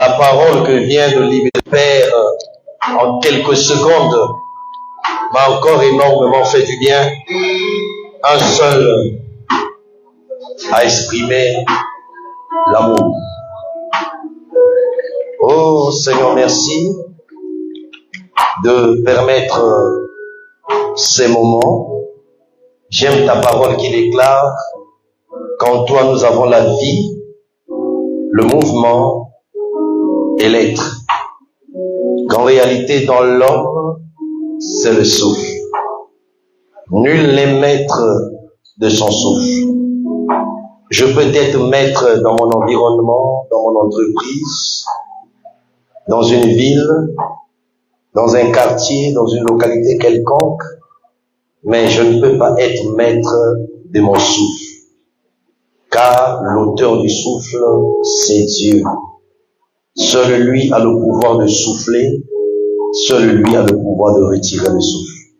La parole que vient de libérer le Père en quelques secondes m'a encore énormément fait du bien. Un seul a exprimé l'amour. Oh Seigneur, merci de permettre ces moments. J'aime ta parole qui déclare qu'en toi nous avons la vie, le mouvement et l'être. Qu'en réalité dans l'homme, c'est le souffle. Nul n'est maître de son souffle. Je peux être maître dans mon environnement, dans mon entreprise, dans une ville, dans un quartier, dans une localité quelconque, mais je ne peux pas être maître de mon souffle. Car l'auteur du souffle, c'est Dieu. Seul lui a le pouvoir de souffler, seul lui a le pouvoir de retirer le souffle.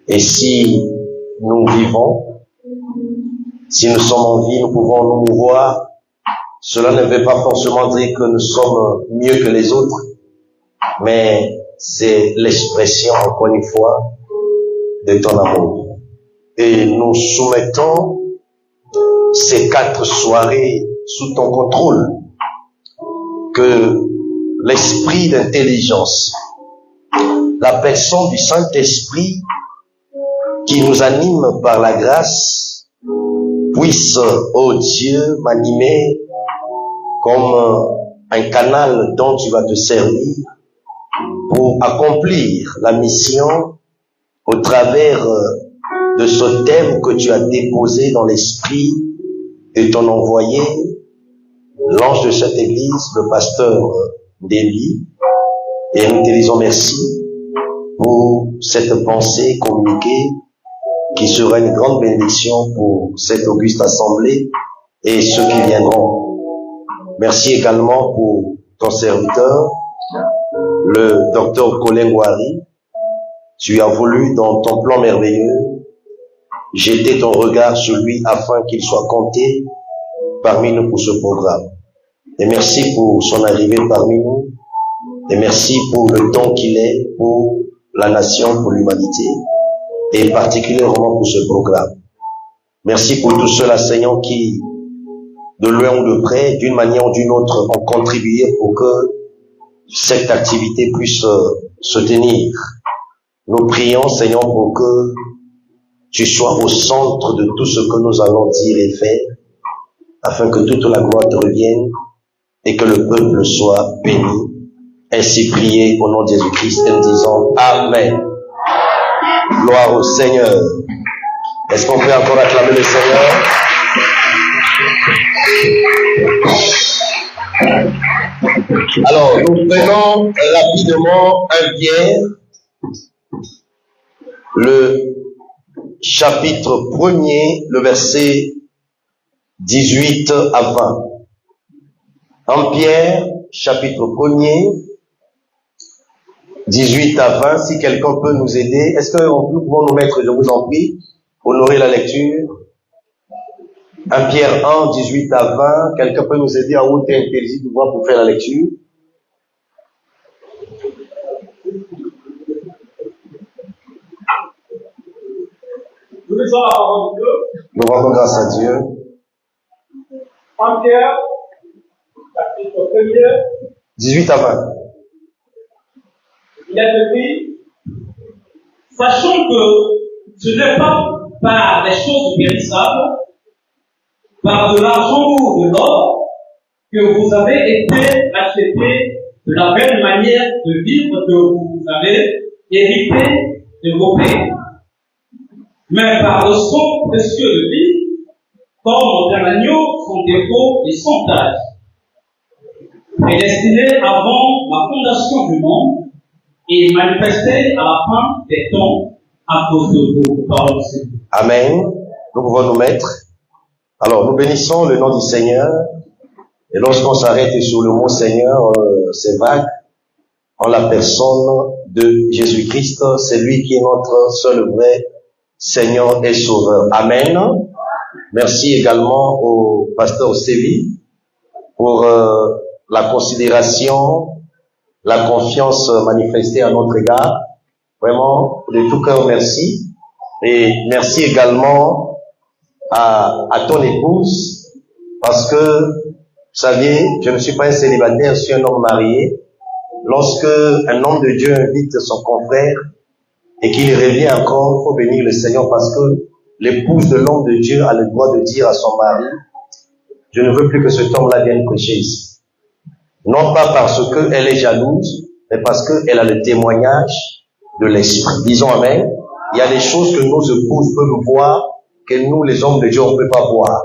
Et si nous vivons, si nous sommes en vie, nous pouvons nous mouvoir. Cela ne veut pas forcément dire que nous sommes mieux que les autres, mais c'est l'expression, encore une fois, de ton amour. Et nous soumettons ces 4 soirées sous ton contrôle, que l'esprit d'intelligence, la personne du Saint-Esprit qui nous anime par la grâce, puisse, ô Dieu, m'animer comme un canal dont tu vas te servir pour accomplir la mission au travers de ce thème que tu as déposé dans l'esprit de ton envoyé, l'ange de cette église, le pasteur Déby. Et nous te disons merci pour cette pensée communiquée qui sera une grande bénédiction pour cette auguste assemblée et ceux qui viendront. Merci également pour ton serviteur, le docteur Colin Guari. Tu as voulu, dans ton plan merveilleux, jeter ton regard sur lui afin qu'il soit compté parmi nous pour ce programme. Et merci pour son arrivée parmi nous. Et merci pour le don qu'il est pour la nation, pour l'humanité. Et particulièrement pour ce programme. Merci pour tous ceux-là, Seigneur, qui, de loin ou de près, d'une manière ou d'une autre, ont contribué pour que cette activité puisse se tenir. Nous prions, Seigneur, pour que tu sois au centre de tout ce que nous allons dire et faire, afin que toute la gloire te revienne et que le peuple soit béni. Ainsi prié au nom de Jésus-Christ et nous disons Amen. Gloire au Seigneur. Est-ce qu'on peut encore acclamer le Seigneur? Alors, nous prenons rapidement 1 Pierre, le chapitre 1er, le verset 18 à 20. 1 Pierre, chapitre 1er, 18 à 20, si quelqu'un peut nous aider. Est-ce que nous pouvons nous mettre, je vous en prie, honorer la lecture? 1 Pierre 1, 18 à 20, quelqu'un peut nous aider à haute intelligible pour faire la lecture? Nous lisons la parole de Dieu. Nous rendons grâce à Dieu. 1 Pierre, chapitre 1er, 18 à 20. il est écrit, sachant que ce n'est pas par les choses périssables, par de l'argent ou de l'or, que vous avez été achetés de la belle manière de vivre que vous avez hérité de vos pères, mais par le sang précieux de vie, comme d'un agneau sans défaut et sans tache, prédestiné avant la fondation du monde, et manifesté à la fin des temps à cause de vous. Parole du Seigneur. Amen. Nous pouvons nous mettre. Alors, nous bénissons le nom du Seigneur. Et lorsqu'on s'arrête sur le mot Seigneur, c'est vague. En la personne de Jésus-Christ, c'est lui qui est notre seul vrai Seigneur et Sauveur. Amen. Merci également au pasteur Sévi pour la considération, la confiance manifestée à notre égard. Vraiment, de tout cœur, merci. Et merci également à ton épouse, parce que, vous saviez, je ne suis pas un célibataire, je suis un homme marié. Lorsque un homme de Dieu invite son confrère et qu'il revient encore, il faut bénir le Seigneur, parce que l'épouse de l'homme de Dieu a le droit de dire à son mari, je ne veux plus que cet homme-là vienne prêcher ici. Non pas parce qu'elle est jalouse, mais parce qu'elle a le témoignage de l'esprit. Disons amen. Il y a des choses que nos épouses peuvent voir, que nous, les hommes de Dieu, on ne peut pas voir.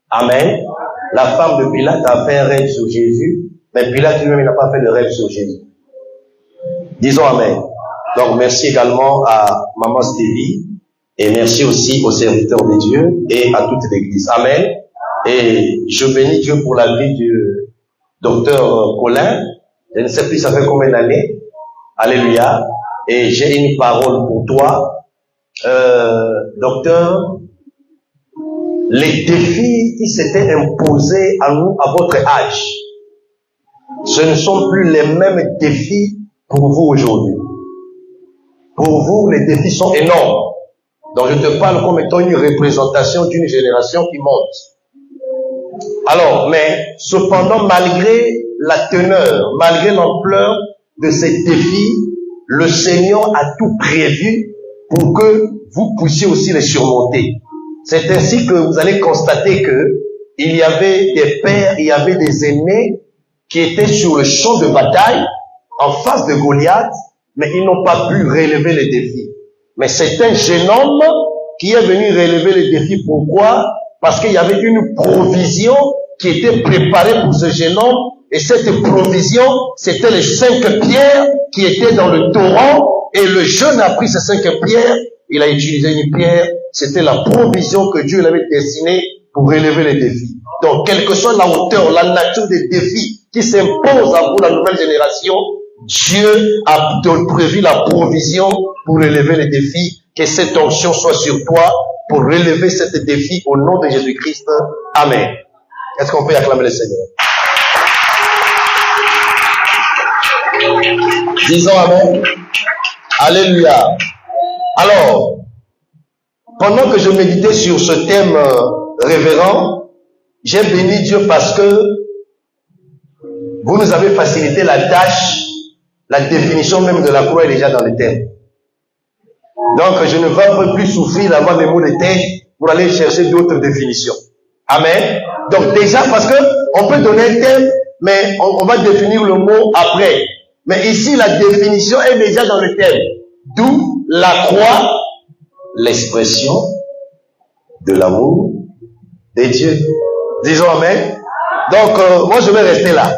Amen. La femme de Pilate a fait un rêve sur Jésus, mais Pilate lui-même n'a pas fait de rêve sur Jésus. Disons amen. Donc, merci également à Maman Stevie, et merci aussi aux serviteurs de Dieu et à toute l'église. Amen. Et je bénis Dieu pour la vie du docteur Colin. Je ne sais plus ça fait combien d'années. Alléluia. Et j'ai une parole pour toi. Docteur, les défis qui s'étaient imposés à nous à votre âge, ce ne sont plus les mêmes défis pour vous aujourd'hui. Pour vous, les défis sont énormes. Donc je te parle comme étant une représentation d'une génération qui monte. Alors, mais cependant, malgré la teneur, malgré l'ampleur de ces défis, le Seigneur a tout prévu pour que vous puissiez aussi les surmonter. C'est ainsi que vous allez constater que il y avait des pères, il y avait des aînés qui étaient sur le champ de bataille en face de Goliath, mais ils n'ont pas pu relever les défis. Mais c'est un jeune homme qui est venu relever les défis. Pourquoi? Parce qu'il y avait une provision qui était préparée pour ce jeune homme, et cette provision, c'était les 5 pierres qui étaient dans le torrent, et le jeune a pris ces 5 pierres, il a utilisé une pierre, c'était la provision que Dieu l'avait destinée pour relever les défis. Donc, quelle que soit la hauteur, la nature des défis qui s'imposent à vous, la nouvelle génération, Dieu a prévu la provision pour relever les défis. Que cette onction soit sur toi pour relever cet défi au nom de Jésus-Christ. Amen. Est-ce qu'on peut acclamer le Seigneur? Disons amen. Alléluia. Alors, pendant que je méditais sur ce thème révérend, j'ai béni Dieu parce que vous nous avez facilité la tâche, la définition même de la croix est déjà dans le thème. Donc, je ne vais plus souffrir d'avoir les mots de tête pour aller chercher d'autres définitions. Amen. Donc, déjà, parce que on peut donner un thème, mais on va définir le mot après. Mais ici, la définition est déjà dans le thème. D'où la croix, l'expression de l'amour de Dieu. Disons amen. Donc, moi, je vais rester là.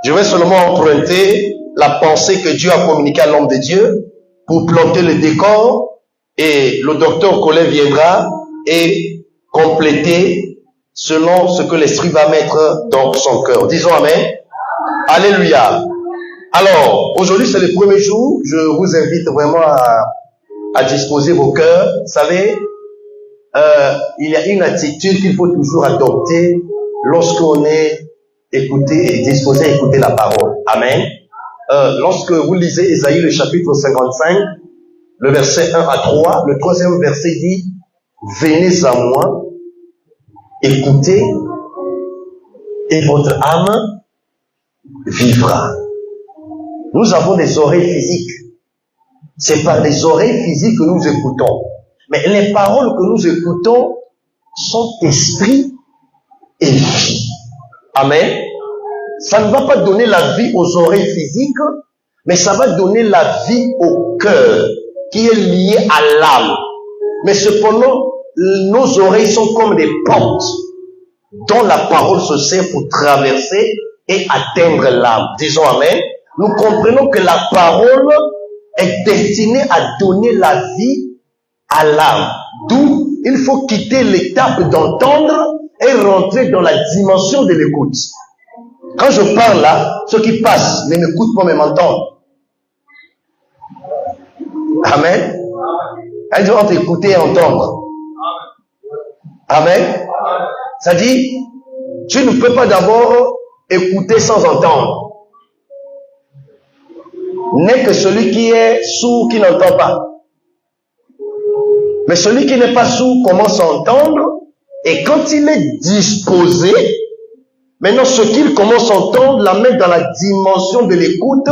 Je vais seulement emprunter la pensée que Dieu a communiquée à l'homme de Dieu pour planter le décor, et le docteur Colin viendra et compléter selon ce que l'Esprit va mettre dans son cœur. Disons amen. Alléluia. Alors, aujourd'hui c'est le premier jour, je vous invite vraiment à disposer vos cœurs. Vous savez, il y a une attitude qu'il faut toujours adopter lorsqu'on est écouté et disposé à écouter la parole. Amen. Lorsque vous lisez Ésaïe le chapitre 55, le verset 1 à 3, le troisième verset dit, venez à moi, écoutez, et votre âme vivra. Nous avons des oreilles physiques. C'est par les oreilles physiques que nous écoutons. Mais les paroles que nous écoutons sont esprit et vie. Amen. Ça ne va pas donner la vie aux oreilles physiques, mais ça va donner la vie au cœur, qui est lié à l'âme. Mais cependant, nos oreilles sont comme des portes dont la parole se sert pour traverser et atteindre l'âme. Disons amen. Nous comprenons que la parole est destinée à donner la vie à l'âme. D'où il faut quitter l'étape d'entendre et rentrer dans la dimension de l'écoute. Quand je parle là, ceux qui passent ne m'écoutent pas, mais m'entendent. Amen. Elle dit entre écouter et entendre. Amen. Ça dit, tu ne peux pas d'abord écouter sans entendre. N'est que celui qui est sourd qui n'entend pas. Mais celui qui n'est pas sourd commence à entendre, et quand il est disposé, maintenant ce qu'il commence à entendre l'amène dans la dimension de l'écoute.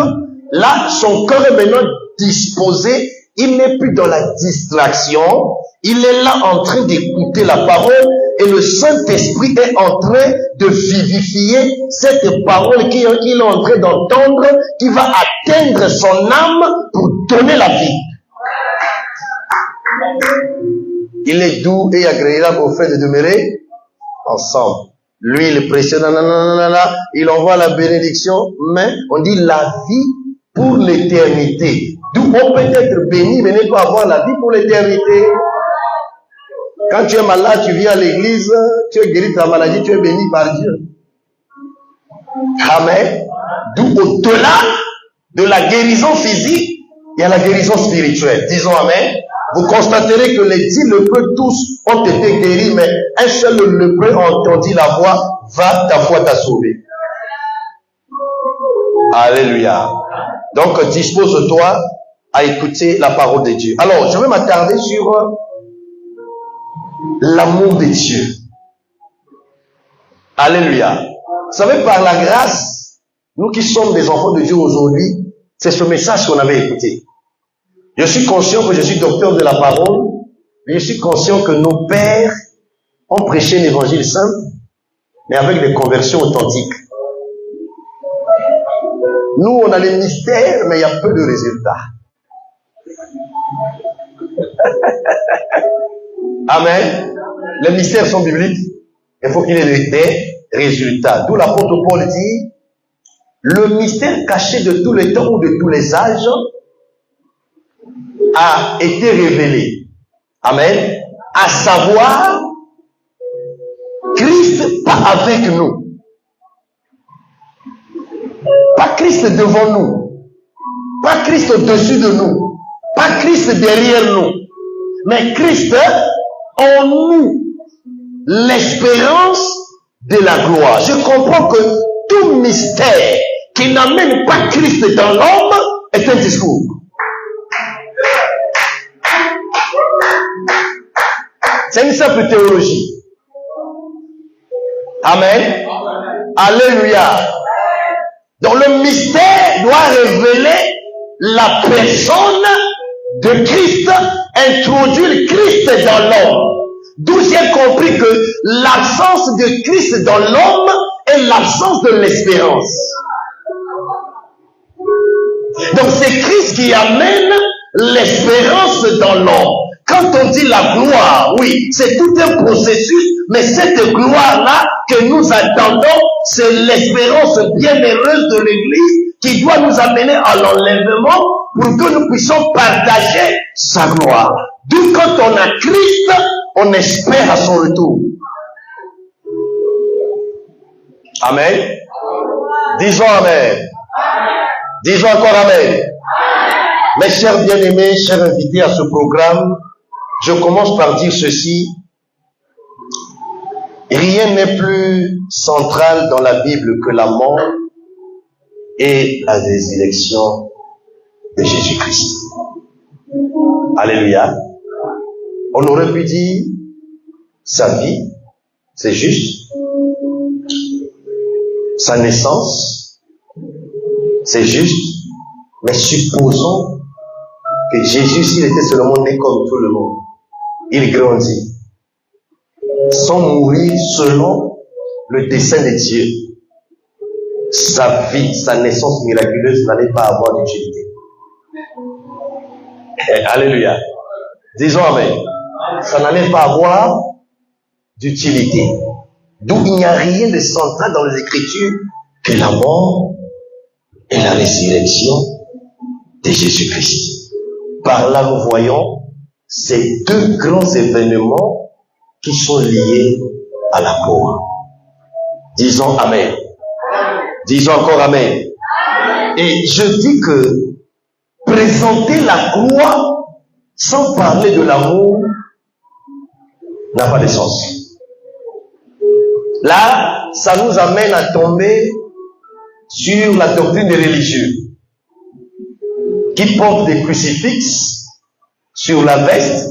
Là, son corps est maintenant disposé, il n'est plus dans la distraction, il est là en train d'écouter la parole, et le Saint-Esprit est en train de vivifier cette parole qu'il est en train d'entendre, qui va atteindre son âme pour donner la vie. Il est doux et agréable au fait de demeurer ensemble. Lui, il est précieux, il envoie la bénédiction, mais on dit la vie pour l'éternité. D'où on peut être béni, mais ne pas avoir la vie pour l'éternité. Quand tu es malade, tu viens à l'église, tu es guéri de ta maladie, tu es béni par Dieu. Amen. D'où au-delà de la guérison physique, il y a la guérison spirituelle. Disons amen. Vous constaterez que les 10 lépreux tous ont été guéris, mais un seul lépreux a entendu la voix, va, ta foi t'a sauvé. Alléluia. Donc, dispose-toi à écouter la parole de Dieu. Alors, je vais m'attarder sur l'amour de Dieu. Alléluia. Vous savez, par la grâce, nous qui sommes des enfants de Dieu aujourd'hui, c'est ce message qu'on avait écouté. Je suis conscient que je suis docteur de la parole, mais je suis conscient que nos pères ont prêché l'évangile simple, mais avec des conversions authentiques. Nous, on a les mystères, mais il y a peu de résultats. Amen. Les mystères sont bibliques. Il faut qu'il y ait des résultats. D'où l'apôtre Paul dit, le mystère caché de tous les temps ou de tous les âges a été révélé. Amen. À savoir, Christ pas avec nous. Pas Christ devant nous. Pas Christ au-dessus de nous. Pas Christ derrière nous. Mais Christ en nous. L'espérance de la gloire. Je comprends que tout mystère qui n'amène pas Christ dans l'homme est un discours. C'est une simple théologie. Amen. Alléluia. Donc le mystère doit révéler la personne de Christ, introduire Christ dans l'homme. D'où j'ai compris que l'absence de Christ dans l'homme est l'absence de l'espérance. Donc c'est Christ qui amène l'espérance dans l'homme. Quand on dit la gloire, oui, c'est tout un processus, mais cette gloire-là que nous attendons, c'est l'espérance bienheureuse de l'Église qui doit nous amener à l'enlèvement pour que nous puissions partager sa gloire. D'où quand on a Christ, on espère à son retour. Amen. Disons amen. Disons encore amen. Mes chers bien-aimés, chers invités à ce programme, je commence par dire ceci. Rien n'est plus central dans la Bible que la mort et la résurrection de Jésus-Christ. Alléluia. On aurait pu dire sa vie, c'est juste. Sa naissance, c'est juste. Mais supposons que Jésus, s'il était seulement né comme tout le monde, il grandit, sans mourir selon le dessein de Dieu. Sa vie, sa naissance miraculeuse n'allait pas avoir d'utilité. Alléluia. Disons amen. Ça n'allait pas avoir d'utilité. D'où il n'y a rien de central dans les Écritures que la mort et la résurrection de Jésus-Christ. Par là, nous voyons ces deux grands événements qui sont liés à la mort. Disons amen. Disons encore amen. Et je dis que présenter la croix sans parler de l'amour n'a pas de sens. Là, ça nous amène à tomber sur la doctrine des religieux qui portent des crucifixes sur la veste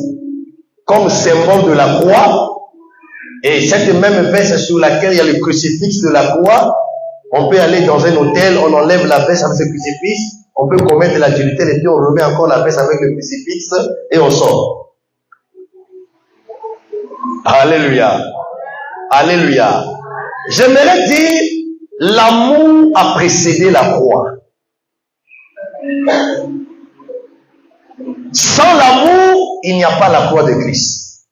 comme symbole de la croix, et cette même veste sur laquelle il y a le crucifix de la croix, on peut aller dans un hôtel, on enlève la veste avec ce crucifix, on peut commettre l'adultère et puis on remet encore la veste avec le crucifix et on sort. Alléluia. Alléluia. J'aimerais dire, l'amour a précédé la croix. Sans l'amour, il n'y a pas la croix de Christ.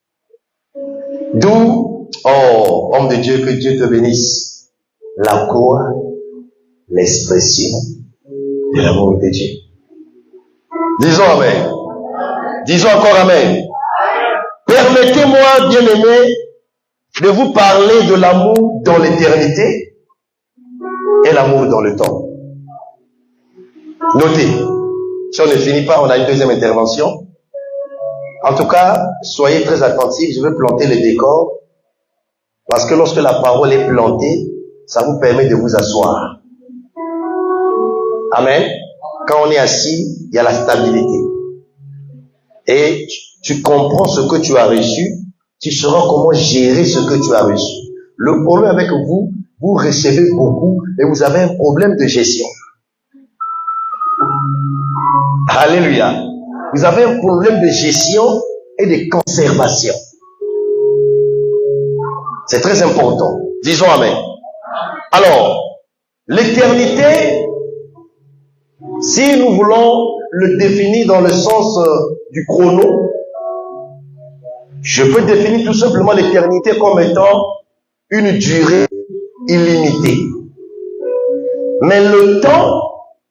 D'où, oh, homme de Dieu, que Dieu te bénisse. La croix, l'expression de l'amour de Dieu. Disons amen. Disons encore amen. Permettez-moi, bien-aimés, de vous parler de l'amour dans l'éternité et l'amour dans le temps. Notez, si on ne finit pas, on a une deuxième intervention. En tout cas, soyez très attentifs, je vais planter le décor, parce que lorsque la parole est plantée, ça vous permet de vous asseoir. Amen. Quand on est assis, il y a la stabilité. Et tu comprends ce que tu as reçu, tu sauras comment gérer ce que tu as reçu. Le problème avec vous, vous recevez beaucoup et vous avez un problème de gestion. Alléluia. Vous avez un problème de gestion et de conservation. C'est très important. Disons amen. Alors, l'éternité, si nous voulons le définir dans le sens du chrono, je peux définir tout simplement l'éternité comme étant une durée illimitée. Mais le temps,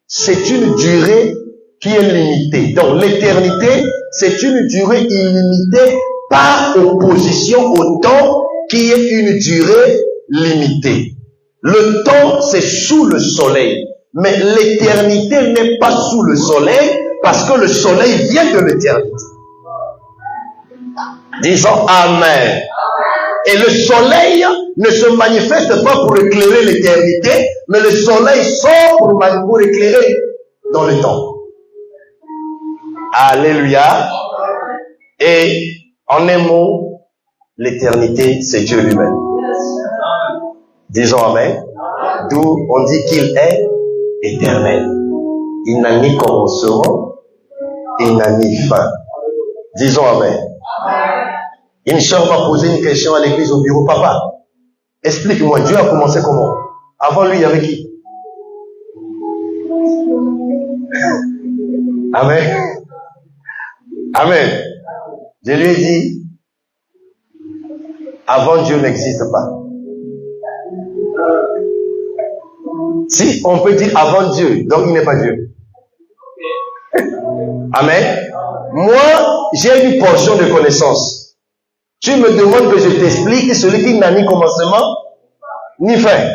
c'est une durée qui est limitée. Donc l'éternité, c'est une durée illimitée par opposition au temps qui est une durée limitée. Le temps, c'est sous le soleil. Mais l'éternité n'est pas sous le soleil parce que le soleil vient de l'éternité. Disons amen. Et le soleil ne se manifeste pas pour éclairer l'éternité, mais le soleil sort pour éclairer dans le temps. Alléluia. Et en un mot, l'éternité, c'est Dieu lui-même. Disons amen. D'où on dit qu'il est éternel. Il n'a ni commencement, il n'a ni fin. Disons amen. Une sœur m'a posé une question à l'église au bureau. Papa, explique-moi, Dieu a commencé comment? Avant lui, il y avait qui? Amen. Amen. Je lui ai dit, avant Dieu n'existe pas. Si on peut dire avant Dieu, donc il n'est pas Dieu. Amen. Moi, j'ai une portion de connaissance. Tu me demandes que je t'explique celui qui n'a ni commencement, ni fin.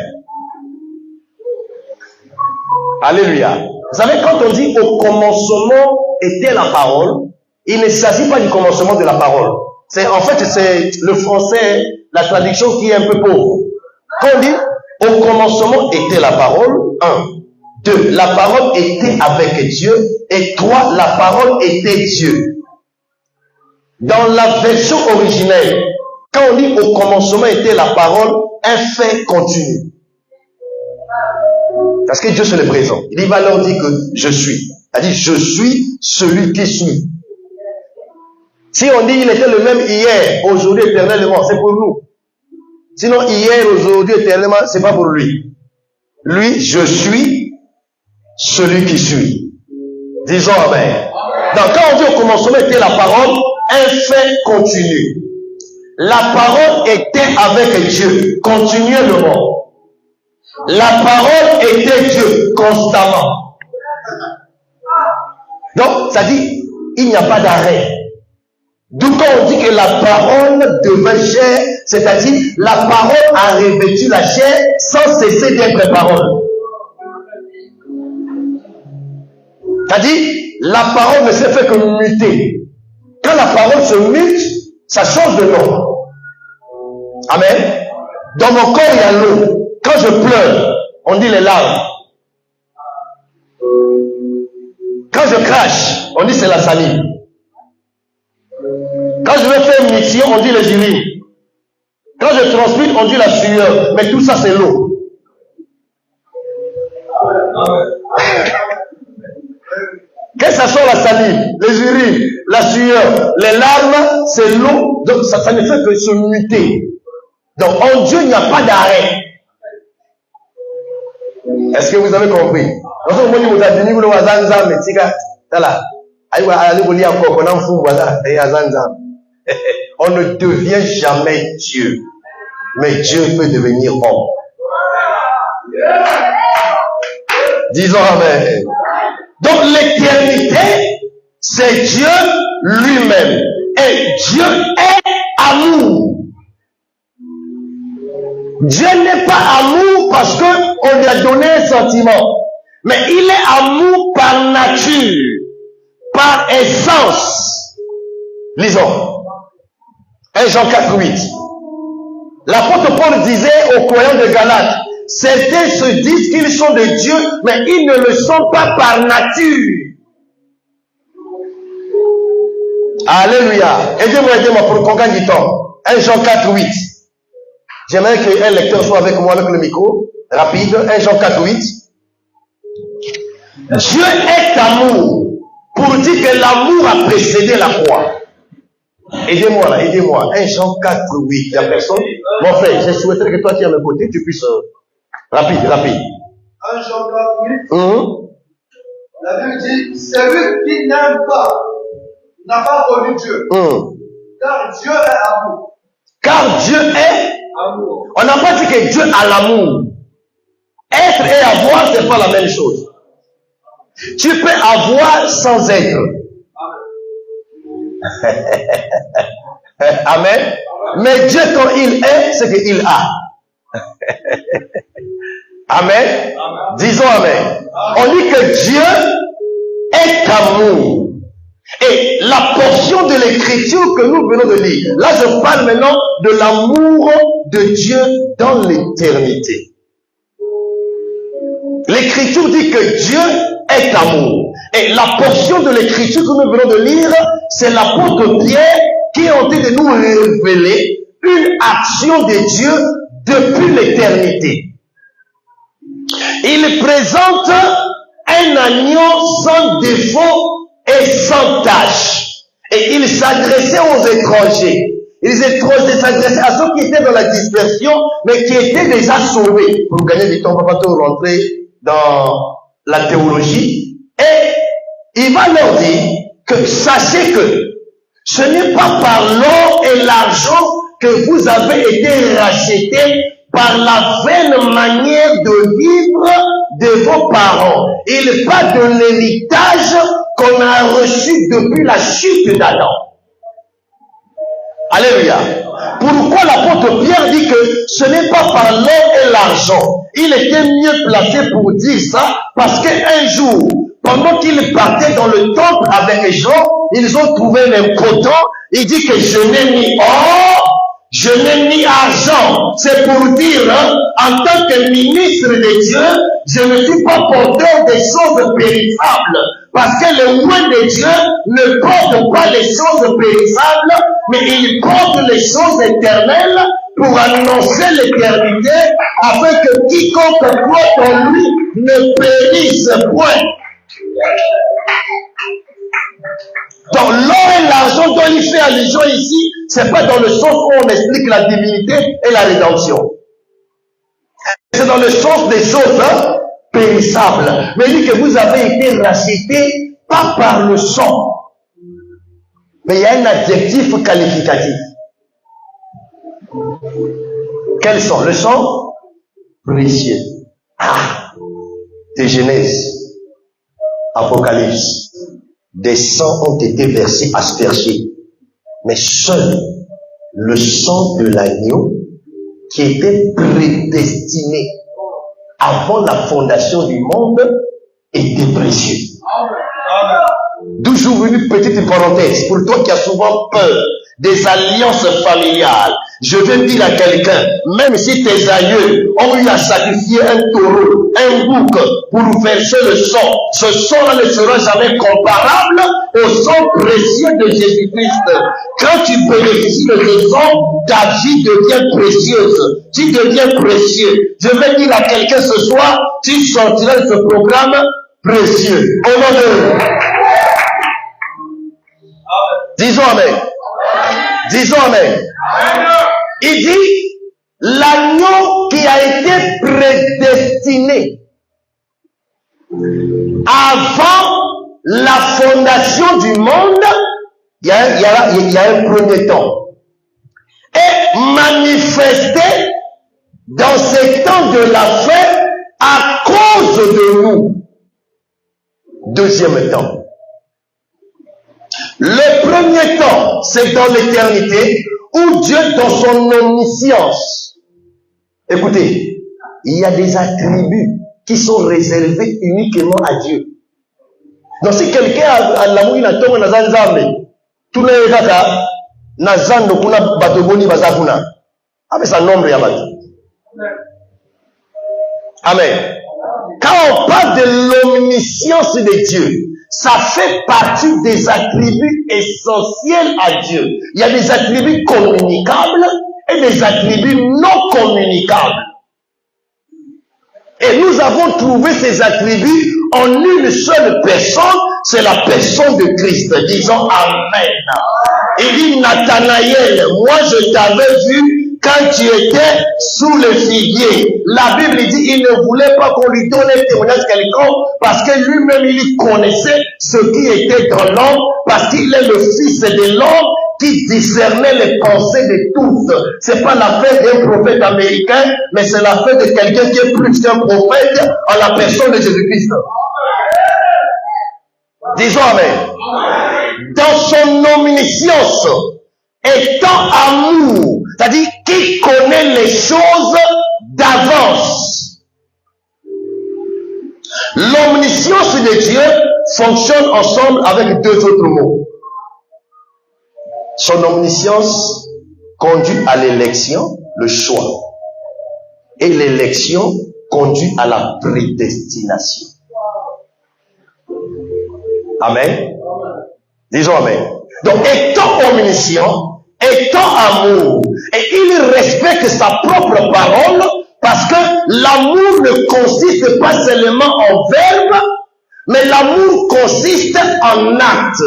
Alléluia. Vous savez, quand on dit au commencement était la parole, il ne s'agit pas du commencement de la parole. En fait, c'est le français, la traduction qui est un peu pauvre. Quand on dit au commencement était la parole, 1. 2. La parole était avec Dieu. Et 3. La parole était Dieu. Dans la version originelle, quand on dit au commencement était la parole, un fait continu. Parce que Dieu se le présente. Il va leur dire que je suis. Il dit je suis celui qui suis. Si on dit il était le même hier, aujourd'hui, éternellement, c'est pour nous. Sinon, hier, aujourd'hui, éternellement, c'est pas pour lui. Lui, je suis celui qui suis. Disons amen. Donc, quand on dit au commencement était la parole, un fait continu. La parole était avec Dieu continuellement. La parole était Dieu constamment. Donc, ça dit, il n'y a pas d'arrêt. D'où quand on dit que la parole devint chair, c'est-à-dire la parole a revêtu la chair sans cesser d'être parole. C'est-à-dire, la parole ne s'est fait que muter. Quand la parole se mute, ça change de nom. Amen. Dans mon corps, il y a l'eau. Quand je pleure, on dit les larmes. Quand je crache, on dit c'est la salive. Quand je vais faire une mission, on dit les urines. Quand je transpire, on dit la sueur. Mais tout ça, c'est l'eau. Qu'est-ce que ça soit la salive, les urines, la sueur, les larmes, c'est l'eau. Donc ça ne fait que se muter. Donc en Dieu, il n'y a pas d'arrêt. Est-ce que vous avez compris? On ne devient jamais Dieu, mais Dieu peut devenir homme. Disons amen. Donc l'éternité, c'est Dieu lui-même. Et Dieu est amour. Dieu n'est pas amour parce qu'on lui a donné un sentiment. Mais il est amour par nature, par essence. Lisons. 1 Jean 4:8. L'apôtre Paul disait aux croyants de Galates, certains se disent qu'ils sont de Dieu, mais ils ne le sont pas par nature. Alléluia. Aidez-moi pour qu'on gagne du temps. 1 Jean 4:8. J'aimerais qu'un lecteur soit avec moi avec le micro. Rapide. 1 Jean 4:8. Dieu est amour. Pour dire que l'amour a précédé la croix. Aidez-moi là, aidez-moi. 1 Jean 4:8. Il n'y a personne? Mon frère, je souhaiterais que toi qui es à mes côtés, tu puisses... Rapide. 1 Jean 4:8. La Bible dit, celui qui n'aime pas n'a pas connu Dieu. Car Dieu est amour. Car Dieu est amour. On n'a pas dit que Dieu a l'amour. Être et avoir, c'est pas la même chose. Tu peux avoir sans être. Amen. Mais Dieu, quand il est, c'est qu'il a. Amen. Disons amen. On dit que Dieu est amour. Et la portion de l'écriture que nous venons de lire, là je parle maintenant de l'amour de Dieu dans l'éternité. L'écriture dit que Dieu est amour. Et la portion de l'écriture que nous venons de lire, c'est l'apôtre Pierre qui est en train de nous révéler une action de Dieu depuis l'éternité. Il présente un agneau sans défaut et sans tâche. Et il s'adressait aux étrangers. Il s'adressait à ceux qui étaient dans la dispersion, mais qui étaient déjà sauvés. Pour gagner du temps, on ne va pas tout rentrer dans la théologie. Et il va leur dire que sachez que ce n'est pas par l'or et l'argent que vous avez été rachetés par la vaine manière de vivre de vos parents. Il parle de l'héritage qu'on a reçu depuis la chute d'Adam. Alléluia. Pourquoi l'apôtre Pierre dit que ce n'est pas par l'or et l'argent? Il était mieux placé pour dire ça parce qu'un jour, pendant qu'il partait dans le temple avec Jean, ils ont trouvé l'impotent. Il dit que je n'ai ni or, je n'ai ni argent. C'est pour dire, en tant que ministre de Dieu, je ne suis pas porteur des choses périssables. Parce que le roi de Dieu ne porte pas les choses périssables, mais il porte les choses éternelles pour annoncer l'éternité, afin que quiconque croit en lui ne périsse point. Donc l'or et l'argent dont il fait allusion ici, c'est pas dans le sens où on explique la divinité et la rédemption. C'est dans le sens des choses périssables. Mais il dit que vous avez été rachetés pas par le sang. Mais il y a un adjectif qualificatif. Quel sang? Le sang précieux. De Genèse, Apocalypse. Des sangs ont été versés, aspergés. Mais seul le sang de l'agneau qui était prédestiné avant la fondation du monde était précieux. D'où j'ouvre une petite parenthèse pour toi qui as souvent peur des alliances familiales, Je veux dire à quelqu'un, même si tes aïeux ont eu à sacrifier un taureau, un bouc pour verser le sang, ce sang-là ne sera jamais comparable au sang précieux de Jésus-Christ. Quand tu bénéficies de ce sang, ta vie devient précieuse. Tu deviens précieux. Je vais dire à quelqu'un ce soir, tu sortiras de ce programme précieux. Au nom de... Disons Amen. Disons Amen. Il dit, l'agneau qui a été prédestiné avant la fondation du monde, il y a un premier temps, est manifesté dans ces temps de la fin à cause de nous. Deuxième temps. Le premier temps, c'est dans l'éternité, où Dieu, dans son omniscience, écoutez, il y a des attributs qui sont réservés uniquement à Dieu. Donc si quelqu'un a l'amour, il a tombe dans un zambe, tout le monde na zando kuna batoboni bazakuna. Avec sa nombre ya batu. Amen. Quand on parle de l'omniscience de Dieu, ça fait partie des attributs essentiels à Dieu. Il y a des attributs communicables et des attributs non communicables. Et nous avons trouvé ces attributs en une seule personne, c'est la personne de Christ. Disons Amen. Il dit, Nathanaël, moi je t'avais vu quand tu étais sous le figuier. La Bible dit, il ne voulait pas qu'on lui donne un témoignage quelconque parce que lui-même il connaissait ce qui était dans l'homme, parce qu'il est le fils de l'homme qui discernait les pensées de tous. C'est pas l'affaire d'un prophète américain, mais c'est l'affaire de quelqu'un qui est plus qu'un prophète en la personne de Jésus-Christ. Disons Amen. Dans son omniscience, étant amour, c'est-à-dire qui connaît les choses d'avance. L'omniscience de Dieu fonctionne ensemble avec deux autres mots. Son omniscience conduit à l'élection, le choix. Et l'élection conduit à la prédestination. Amen. Disons Amen. Donc, étant omniscient, étant amour, et il respecte sa propre parole, parce que l'amour ne consiste pas seulement en verbe, mais l'amour consiste en acte.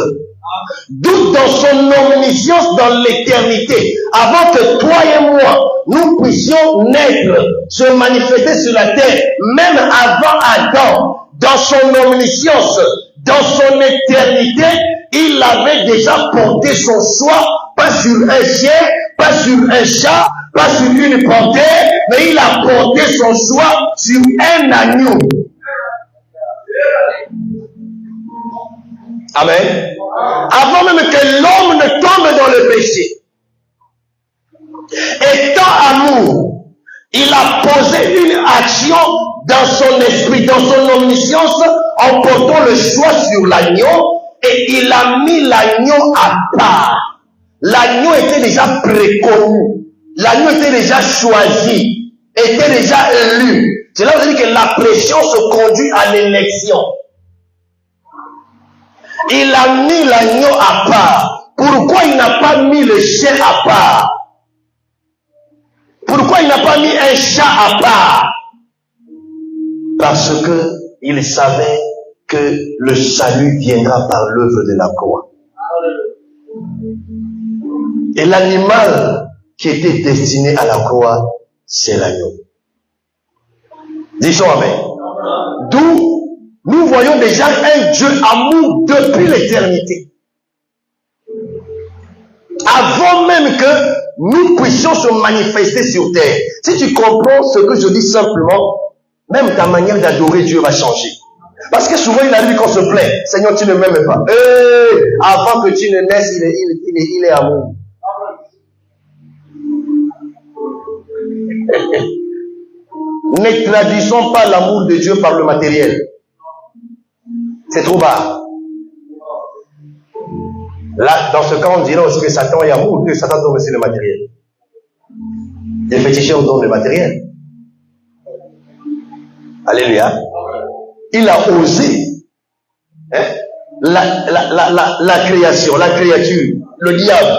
D'où dans son omniscience dans l'éternité, avant que toi et moi, nous puissions naître, se manifester sur la terre, même avant Adam, dans son omniscience, dans son éternité, il avait déjà porté son choix, pas sur un chien, pas sur un chat, pas sur une panthère, mais il a porté son choix sur un agneau. Amen. Avant même que l'homme ne tombe dans le péché. Étant amour, il a posé une action dans son esprit, dans son omniscience, en portant le choix sur l'agneau, et il a mis l'agneau à part. L'agneau était déjà préconnu. L'agneau était déjà choisi, était déjà élu. Cela veut dire que la pression se conduit à l'élection. Il a mis l'agneau à part. Pourquoi il n'a pas mis le chien à part? Pourquoi il n'a pas mis un chat à part? Parce que il savait que le salut viendra par l'œuvre de la croix. Et l'animal qui était destiné à la croix, c'est l'agneau. Disons Amen. D'où nous voyons déjà un Dieu amour depuis l'éternité. Avant même que nous puissions se manifester sur terre. Si tu comprends ce que je dis simplement, même ta manière d'adorer Dieu va changer. Parce que souvent il arrive qu'on se plaint. Seigneur, tu ne m'aimes pas. Avant que tu ne naisses, il est amour. Ne traduisons pas l'amour de Dieu par le matériel. C'est trop bas. Là, dans ce cas, on dirait aussi que Satan est amour, que Satan donne aussi le matériel. des féticheurs donnent le matériel. Alléluia. Il a osé. Hein? La création, la créature, le diable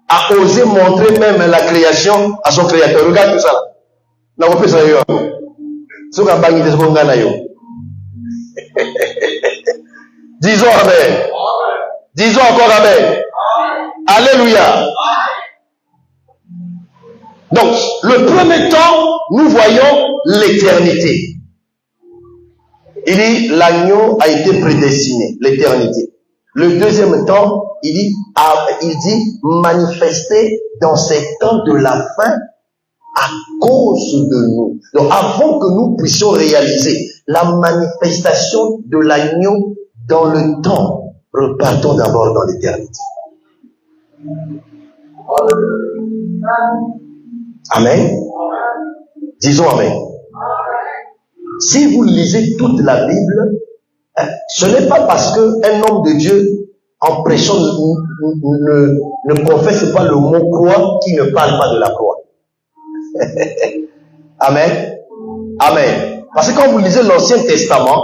a osé montrer même la création à son créateur. Regarde tout ça là. Disons amen. Disons encore amen. Alléluia. Donc, le premier temps, nous voyons l'éternité. Il dit, l'agneau a été prédestiné, l'éternité. Le deuxième temps, il dit, manifesté dans ces temps de la fin à cause de nous. Donc, avant que nous puissions réaliser la manifestation de l'agneau dans le temps, repartons d'abord dans l'éternité. Amen. Disons amen. Si vous lisez toute la Bible, ce n'est pas parce qu'un homme de Dieu, en prêchant, ne confesse pas le mot croix qu'il ne parle pas de la croix. Amen. Amen. Parce que quand vous lisez l'Ancien Testament,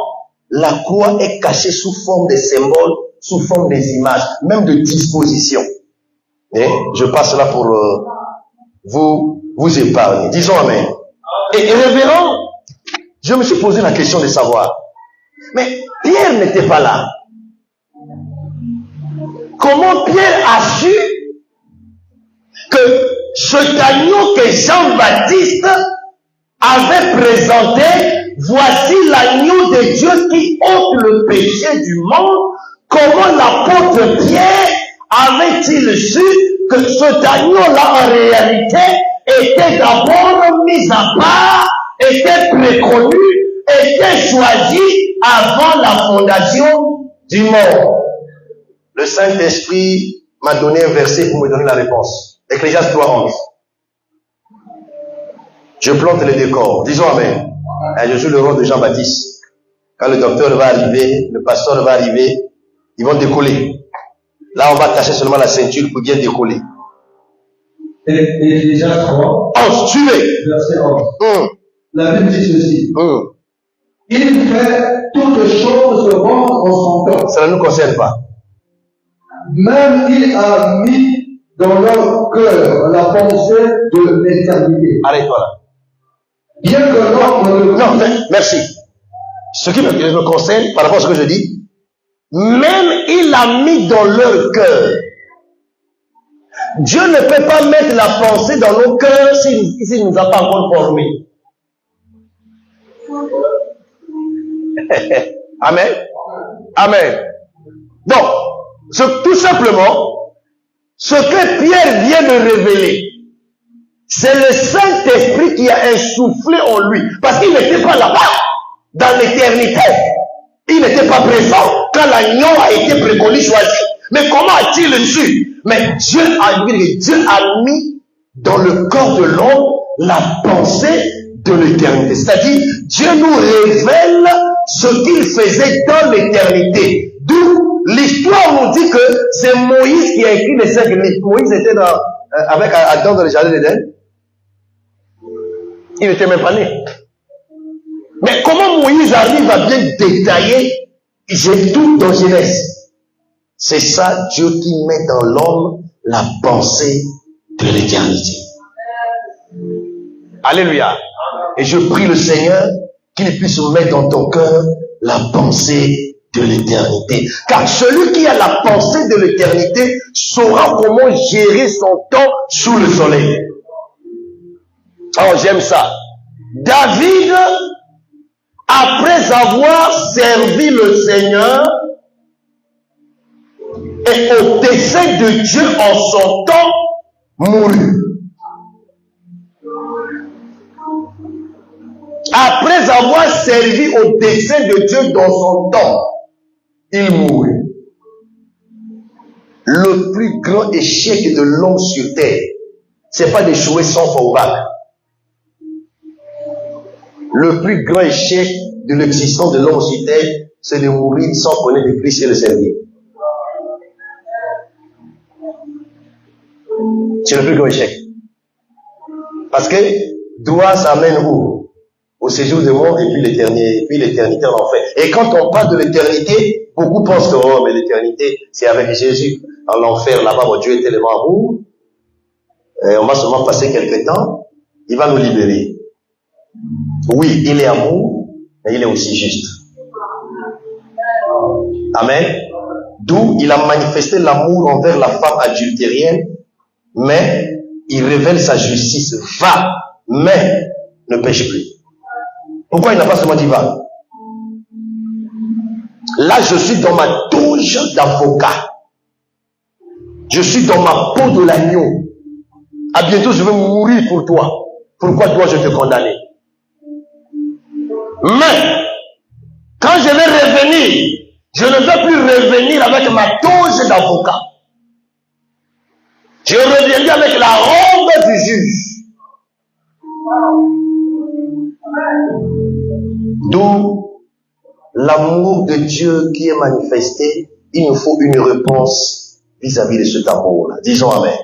la croix est cachée sous forme de symboles, sous forme des images, même de dispositions. Et je passe là pour vous épargner. Disons amen. Et révérend, je me suis posé la question de savoir, mais Pierre n'était pas là. Comment Pierre a su que cet agneau que Jean-Baptiste avait présenté, voici l'agneau de Dieu qui ôte le péché du monde? Comment l'apôtre Pierre avait-il su que cet agneau-là en réalité était d'abord mis à part, était préconnu, était choisi avant la fondation du monde? Le Saint-Esprit m'a donné un verset pour me donner la réponse. Ecclésiaste 3:11. Je plante le décor. Disons amen. Je joue le rôle de Jean-Baptiste. Quand le docteur va arriver, le pasteur va arriver, ils vont décoller. Là, on va cacher seulement la ceinture pour bien décoller. Ecclésiaste 3. 11, suivez. Verset 11. La Bible dit ceci. Il fait toutes choses bonnes en son temps. Ça ne nous concerne pas. Même il a mis dans leur cœur la pensée de l'éternité. Arrête-toi là. Bien que l'homme non, merci. Ce qui me concerne, par rapport à ce que je dis, même il a mis dans leur cœur. Dieu ne peut pas mettre la pensée dans nos cœurs s'il ne nous a pas encore formés. Amen. Amen. Donc, tout simplement, ce que Pierre vient de révéler, c'est le Saint-Esprit qui a insufflé en lui. Parce qu'il n'était pas là-bas, dans l'éternité. Il n'était pas présent quand l'agneau a été préconnu, choisi. Mais comment a-t-il su? Mais Dieu a mis dans le corps de l'homme la pensée de l'éternité. C'est-à-dire, Dieu nous révèle ce qu'il faisait dans l'éternité. D'où l'histoire nous dit que c'est Moïse qui a écrit les 5 livres. Moïse était avec Adam dans le jardin d'Éden. Il n'était même pas né. Mais comment Moïse arrive à bien détailler? J'ai tout dans Genèse. C'est ça Dieu qui met dans l'homme la pensée de l'éternité. Alléluia. Et je prie le Seigneur qu'il puisse mettre dans ton cœur la pensée de l'éternité. Car celui qui a la pensée de l'éternité saura comment gérer son temps sous le soleil. Oh, j'aime ça. David, après avoir servi le Seigneur et au dessein de Dieu en son temps, mourut. Après avoir servi au dessein de Dieu dans son temps, il mourut. Le plus grand échec de l'homme sur terre, c'est pas d'échouer sans fois au bac. Le plus grand échec de l'existence de l'homme sur terre, c'est de mourir sans connaître le Christ et le servir. C'est le plus grand échec. Parce que droit, ça amène où? Au séjour de mort et puis l'éternité en enfer. Et quand on parle de l'éternité, beaucoup pensent que oh, mais l'éternité, c'est avec Jésus. En l'enfer, là-bas, mon Dieu est tellement amour. Et on va seulement passer quelques temps. Il va nous libérer. Oui, il est amour, mais il est aussi juste. Amen. D'où il a manifesté l'amour envers la femme adultérienne, mais il révèle sa justice. Va, mais ne pêche plus. Pourquoi il n'a pas seulement dit va? Là, je suis dans ma touche d'avocat. Je suis dans ma peau de l'agneau. À bientôt, je vais mourir pour toi. Pourquoi dois-je te condamner? Mais, quand je vais revenir, je ne veux plus revenir avec ma toge d'avocat. Je reviendrai avec la robe du juge. D'où l'amour de Dieu qui est manifesté. Il nous faut une réponse vis-à-vis de cet amour-là. Disons Amen.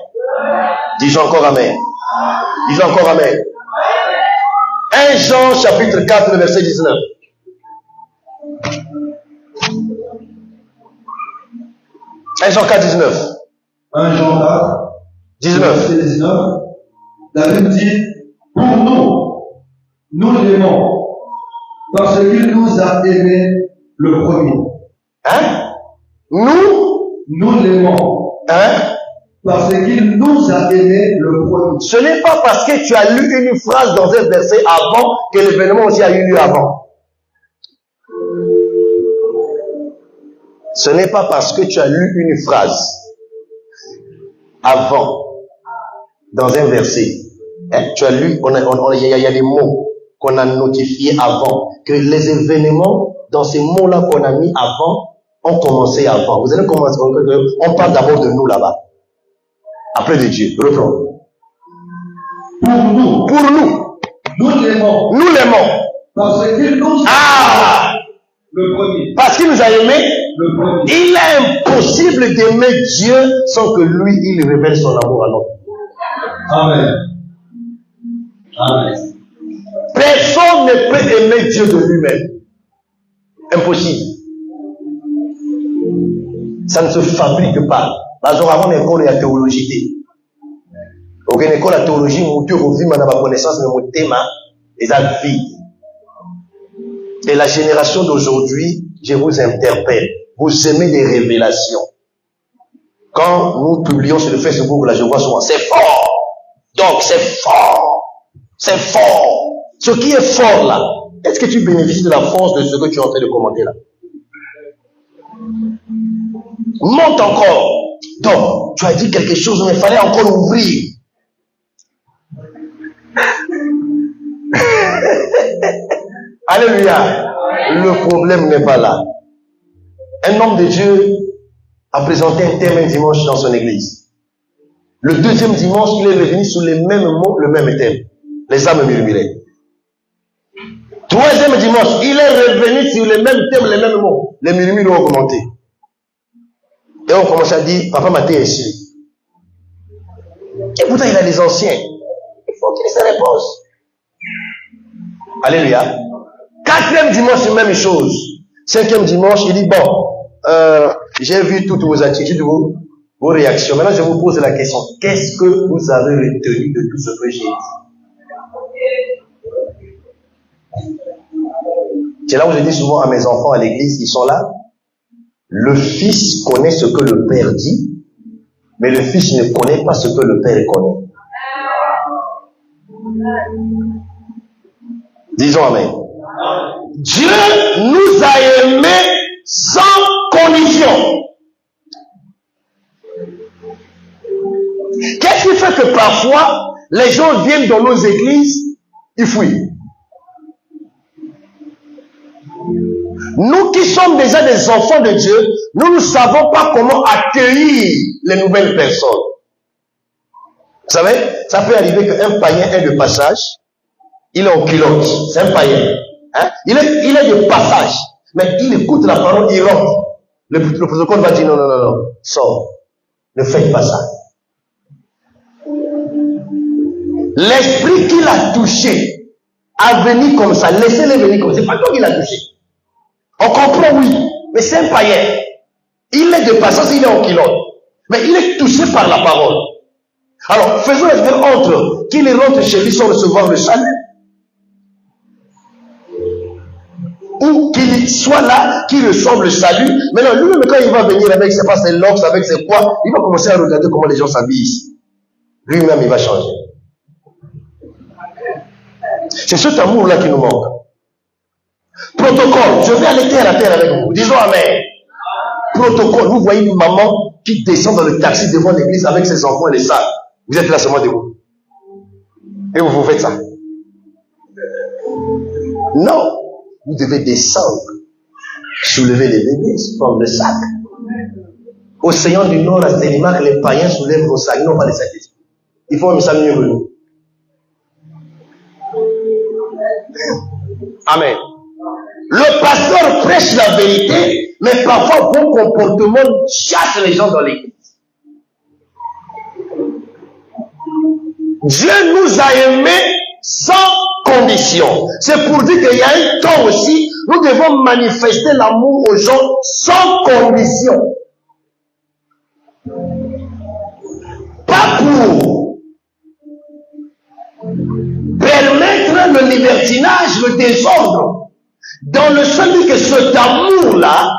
Disons encore Amen. Disons encore Amen. 1 Jean chapitre 4, verset 19. 1 Jean 4, 19. 1 Jean 4, 19. verset 19. La Bible dit, pour nous l'aimons, parce qu'il nous a aimés le premier. Hein? Nous l'aimons. Hein? Parce qu'il nous a aimés le premier. Ce n'est pas parce que tu as lu une phrase dans un verset avant que l'événement aussi a eu lieu avant. Ce n'est pas parce que tu as lu une phrase avant dans un verset. Hein? Tu as lu, il y a des mots qu'on a notifiés avant, que les événements dans ces mots-là qu'on a mis avant ont commencé avant. Vous allez commencer, on parle d'abord de nous là-bas. Après de Dieu. Reprends. Pour nous. Nous l'aimons. Nous l'aimons. Parce qu'il nous a le premier. Parce qu'il nous a aimés. Le premier. Il est impossible d'aimer Dieu sans que lui, il révèle son amour à l'autre. Amen. Amen. Personne ne peut aimer Dieu de lui-même. Impossible. Ça ne se fabrique pas. Parce qu'avant l'école, il y a théologie. Donc, l'école de théologie, mon Dieu revient à ma connaissance, mais mon thème est la vie. Et la génération d'aujourd'hui, je vous interpelle. Vous aimez les révélations. Quand nous publions sur le Facebook, là, je vois souvent, c'est fort. Donc, c'est fort. C'est fort. Ce qui est fort, là, est-ce que tu bénéficies de la force de ce que tu es en train de commenter, là? Monte encore. Donc, tu as dit quelque chose, mais il fallait encore ouvrir. Alléluia. Le problème n'est pas là. Un homme de Dieu a présenté un thème un dimanche dans son église. Le deuxième dimanche, il est revenu sur les mêmes mots, le même thème. Les âmes murmuraient. Troisième dimanche, il est revenu sur les mêmes thèmes, les mêmes mots. Les murmures ont augmenté. Et on commence à dire, papa Mathé est ici. Et pourtant, il a des anciens. Il faut qu'il se repose. Alléluia. Quatrième dimanche, c'est la même chose. Cinquième dimanche, il dit, bon, j'ai vu toutes vos attitudes, vos réactions. Maintenant, je vous pose la question. Qu'est-ce que vous avez retenu de tout ce que j'ai dit? C'est là où je dis souvent à mes enfants à l'église, ils sont là. Le fils connaît ce que le père dit, mais le fils ne connaît pas ce que le père connaît. Disons Amen. Dieu nous a aimés sans condition. Qu'est-ce qui fait que parfois, les gens viennent dans nos églises, ils fuient? Nous qui sommes déjà des enfants de Dieu, nous ne savons pas comment accueillir les nouvelles personnes. Vous savez, ça peut arriver qu'un païen est de passage, il est en culotte, c'est un païen. Hein? Il est de passage, mais il écoute la parole, il rentre. Le protocole va dire non, sors, ne faites pas ça. L'esprit qui l'a touché a venu comme ça. Laissez-le venir comme ça. C'est pas toi qui l'a touché. On comprend, oui. Mais c'est un païen. Il est de passage, il est en kilote. Mais il est touché par la parole. Alors, faisons la différence entre qu'il rentre chez lui sans recevoir le salut, ou qu'il soit là, qu'il reçoive le salut. Maintenant, lui-même, quand il va venir avec ses pas ses locks, avec ses quoi, il va commencer à regarder comment les gens s'habillent ici. Lui-même, il va changer. C'est cet amour-là qui nous manque. Protocole. Je vais aller terre à terre avec vous. Disons Amen. Protocole. Vous voyez une maman qui descend dans le taxi devant l'église avec ses enfants et les sacs. Vous êtes là seulement debout. Et vous faites ça. Non. Vous devez descendre. Soulever les bébés, prendre le sac. Océan du Nord à Télémac, les païens soulèvent vos sacs. Non, pas les sacs. Il faut même ça mieux que nous. Amen. Le pasteur prêche la vérité, mais parfois bon comportement chasse les gens dans l'église. Dieu nous a aimés sans condition. C'est pour dire qu'il y a un temps aussi, nous devons manifester l'amour aux gens sans condition. Pas pour permettre le libertinage, le désordre, dans le seul but que cet amour-là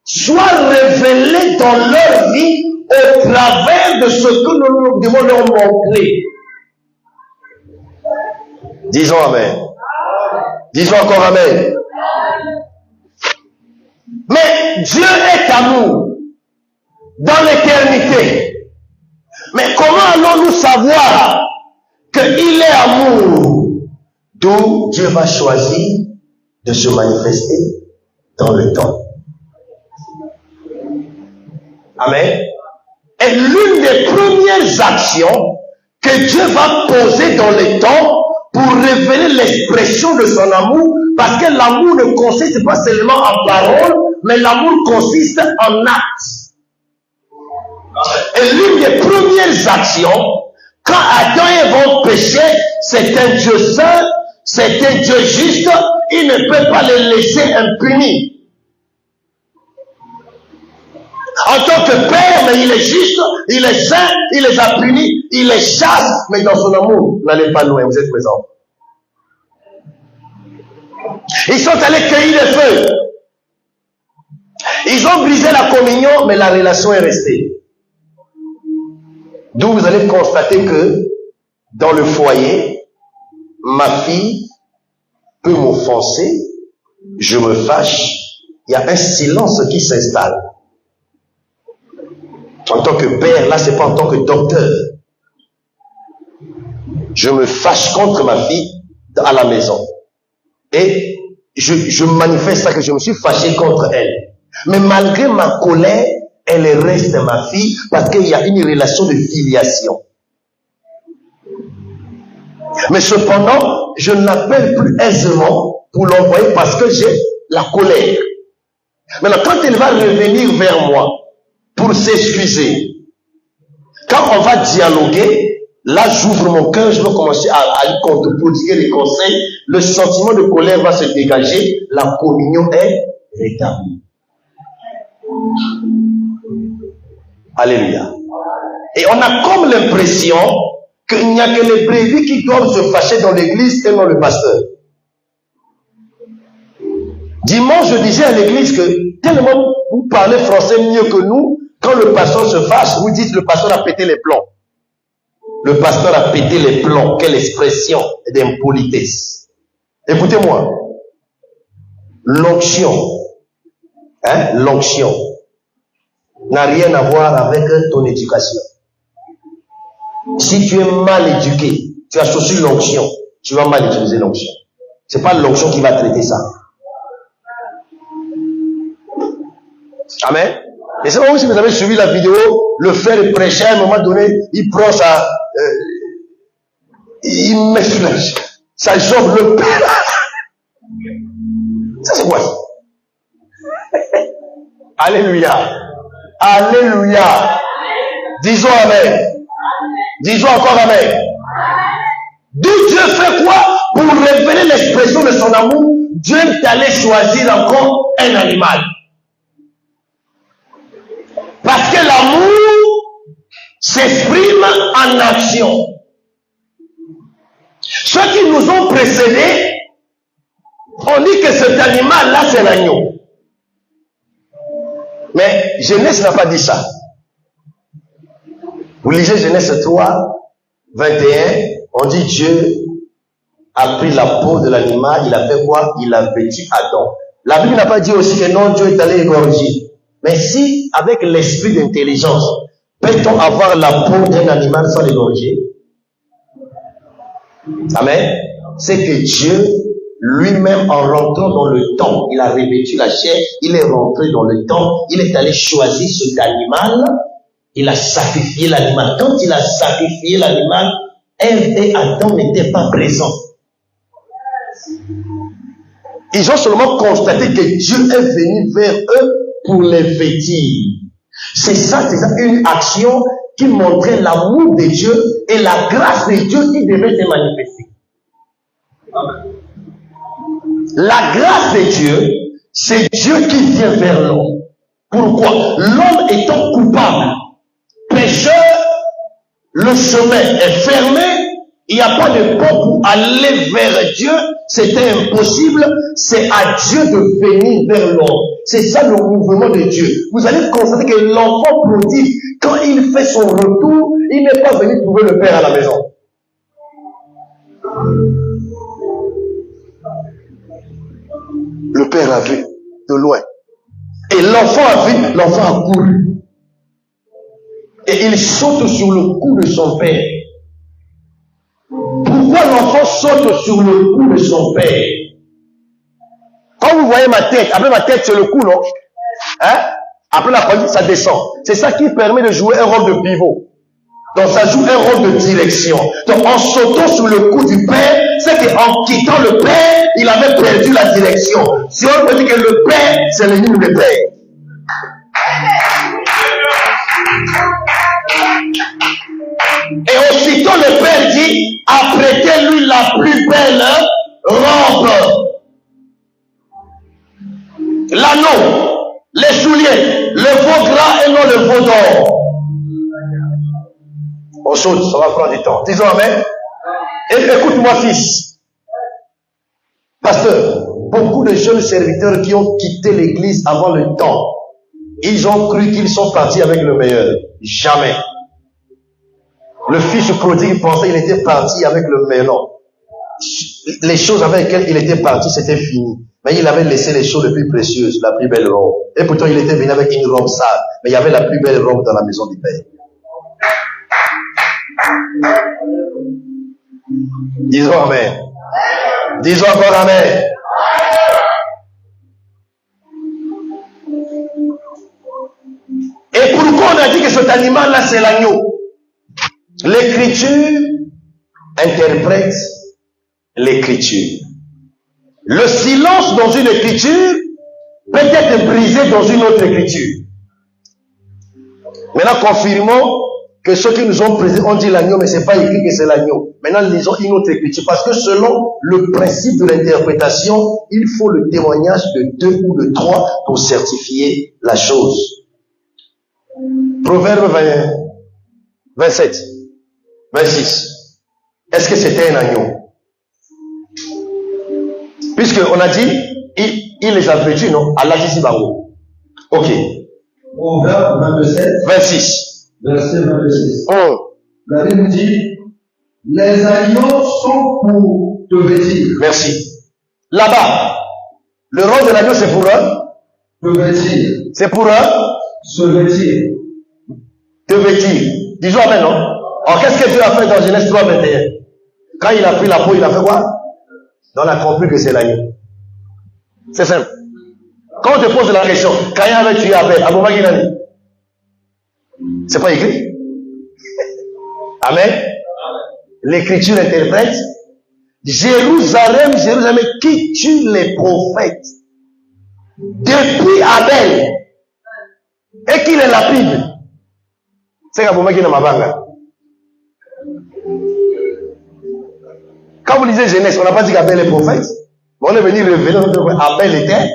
soit révélé dans leur vie au travers de ce que nous devons leur montrer. Disons Amen. Disons encore Amen. Mais Dieu est amour dans l'éternité. Mais comment allons-nous savoir qu'il est amour? D'où Dieu va choisir de se manifester dans le temps. Amen. Et l'une des premières actions que Dieu va poser dans le temps pour révéler l'expression de son amour, parce que l'amour ne consiste pas seulement en paroles, mais l'amour consiste en actes. Et l'une des premières actions, quand Adam et Ève ont péché, c'est un Dieu saint, c'est un Dieu juste, il ne peut pas les laisser impunis. En tant que père, mais il est juste, il est saint, il les a punis, il les chasse, mais dans son amour, n'allez pas loin, vous êtes mes enfants. Ils sont allés cueillir les feuilles. Ils ont brisé la communion, mais la relation est restée. D'où vous allez constater que dans le foyer, ma fille peut m'offenser, je me fâche, il y a un silence qui s'installe. En tant que père, là, c'est pas en tant que docteur. Je me fâche contre ma fille à la maison. Et je manifeste ça, que je me suis fâché contre elle. Mais malgré ma colère, elle reste ma fille parce qu'il y a une relation de filiation. Mais cependant, je ne l'appelle plus aisément pour l'envoyer parce que j'ai la colère. Maintenant, quand elle va revenir vers moi pour s'excuser, quand on va dialoguer, là j'ouvre mon cœur, je vais commencer à lui contredire les conseils, le sentiment de colère va se dégager, la communion est rétablie. Alléluia. Et on a comme l'impression qu'il n'y a que les brebis qui doivent se fâcher dans l'église et non le pasteur. Dimanche, je disais à l'église que tellement vous parlez français mieux que nous, quand le pasteur se fâche, vous dites le pasteur a pété les plombs. Le pasteur a pété les plombs. Quelle expression d'impolitesse. Écoutez-moi. L'onction, l'onction n'a rien à voir avec ton éducation. Si tu es mal éduqué, tu as reçu l'onction, tu vas mal utiliser l'onction. C'est pas l'onction qui va traiter ça. Amen. Et c'est pas si vous avez suivi la vidéo, le frère prêchait à un moment donné, il prend ça, il met sur ça jambe le père. Ça c'est quoi ça? Alléluia. Alléluia. Disons Amen. Disons encore Amen. D'où Dieu fait quoi? Pour révéler l'expression de son amour, Dieu est allé choisir encore un animal. Parce que l'amour s'exprime en action. Ceux qui nous ont précédés, on dit que cet animal-là, c'est l'agneau. Mais Genèse n'a pas dit ça. Vous lisez Genèse 3, 21, on dit Dieu a pris la peau de l'animal, il a fait quoi? Il a vêtu Adam. La Bible n'a pas dit aussi que non, Dieu est allé égorger. Mais si, avec l'esprit d'intelligence, peut-on avoir la peau d'un animal sans l'égorger? Amen. C'est que Dieu, lui-même, en rentrant dans le temps, il a revêtu la chair, il est rentré dans le temps, il est allé choisir cet animal, il a sacrifié l'animal. Quand il a sacrifié l'animal, Ève et Adam n'étaient pas présents. Ils ont seulement constaté que Dieu est venu vers eux pour les vêtir. C'est ça, une action qui montrait l'amour de Dieu et la grâce de Dieu qui devait se manifester. La grâce de Dieu, c'est Dieu qui vient vers l'homme. Pourquoi? L'homme étant coupable, pécheur, le chemin est fermé, il n'y a pas de pont pour aller vers Dieu, c'était impossible, c'est à Dieu de venir vers l'homme. C'est ça le mouvement de Dieu. Vous allez constater que l'enfant prodigue, quand il fait son retour, il n'est pas venu trouver le Père à la maison. Le Père a vu de loin. Et l'enfant a vu, l'enfant a couru. Et il saute sur le cou de son père. Pourquoi l'enfant saute sur le cou de son père? Quand vous voyez ma tête, après ma tête c'est le cou, non? Hein? Après la conduite, ça descend. C'est ça qui permet de jouer un rôle de pivot. Donc ça joue un rôle de direction. Donc en sautant sur le cou du père, c'est qu'en quittant le père, il avait perdu la direction. Si on peut dire que le père, c'est le nom du père. Et aussitôt le père dit, apprêtez-lui la plus belle robe. L'anneau, les souliers, le veau gras et non le veau d'or. On saute, ça va prendre du temps. Disons amen. Et écoute-moi, fils. Pasteur, beaucoup de jeunes serviteurs qui ont quitté l'église avant le temps, ils ont cru qu'ils sont partis avec le meilleur. Jamais. Le fils prodigue pensait qu'il était parti avec le meilleur. Non. Les choses avec lesquelles il était parti, c'était fini. Mais il avait laissé les choses les plus précieuses, la plus belle robe. Et pourtant, il était venu avec une robe sale. Mais il y avait la plus belle robe dans la maison du Père. Disons amen. Disons encore amen. Et pourquoi on a dit que cet animal-là, c'est l'agneau? L'écriture interprète l'écriture. Le silence dans une écriture peut être brisé dans une autre écriture. Maintenant, confirmons que ceux qui nous ont présenté ont dit l'agneau, mais ce n'est pas écrit que c'est l'agneau. Maintenant, lisons une autre écriture. Parce que selon le principe de l'interprétation, il faut le témoignage de 2 ou de 3 pour certifier la chose. Proverbe 27, 26. Est-ce que c'était un agneau? Puisqu'on a dit, il les a vêtus, non? Allah dit Barou. Ok. Proverbe 27. 26. Verset 26. La Bible dit, les agneaux sont pour te vêtir. Merci. Là-bas, le rôle de l'agneau, c'est pour eux? Te vêtir. C'est pour eux? Se vêtir. Te vêtir. Disons amen, non? Alors, qu'est-ce que Dieu a fait dans Genèse 3, 21? Quand il a pris la peau, il a fait quoi? Donc, on a compris que c'est l'agneau. C'est simple. Quand on te pose la question, quand il avait tué Abel, Abouba qui l'a dit? C'est pas écrit? Amen. L'écriture interprète. Jérusalem, Jérusalem, qui tue les prophètes depuis Abel et qui les lapide? C'est qu'Abouba qui n'a pas. Quand vous lisez Genèse, on n'a pas dit qu'Abel est prophète. Mais on est venu révéler Abel était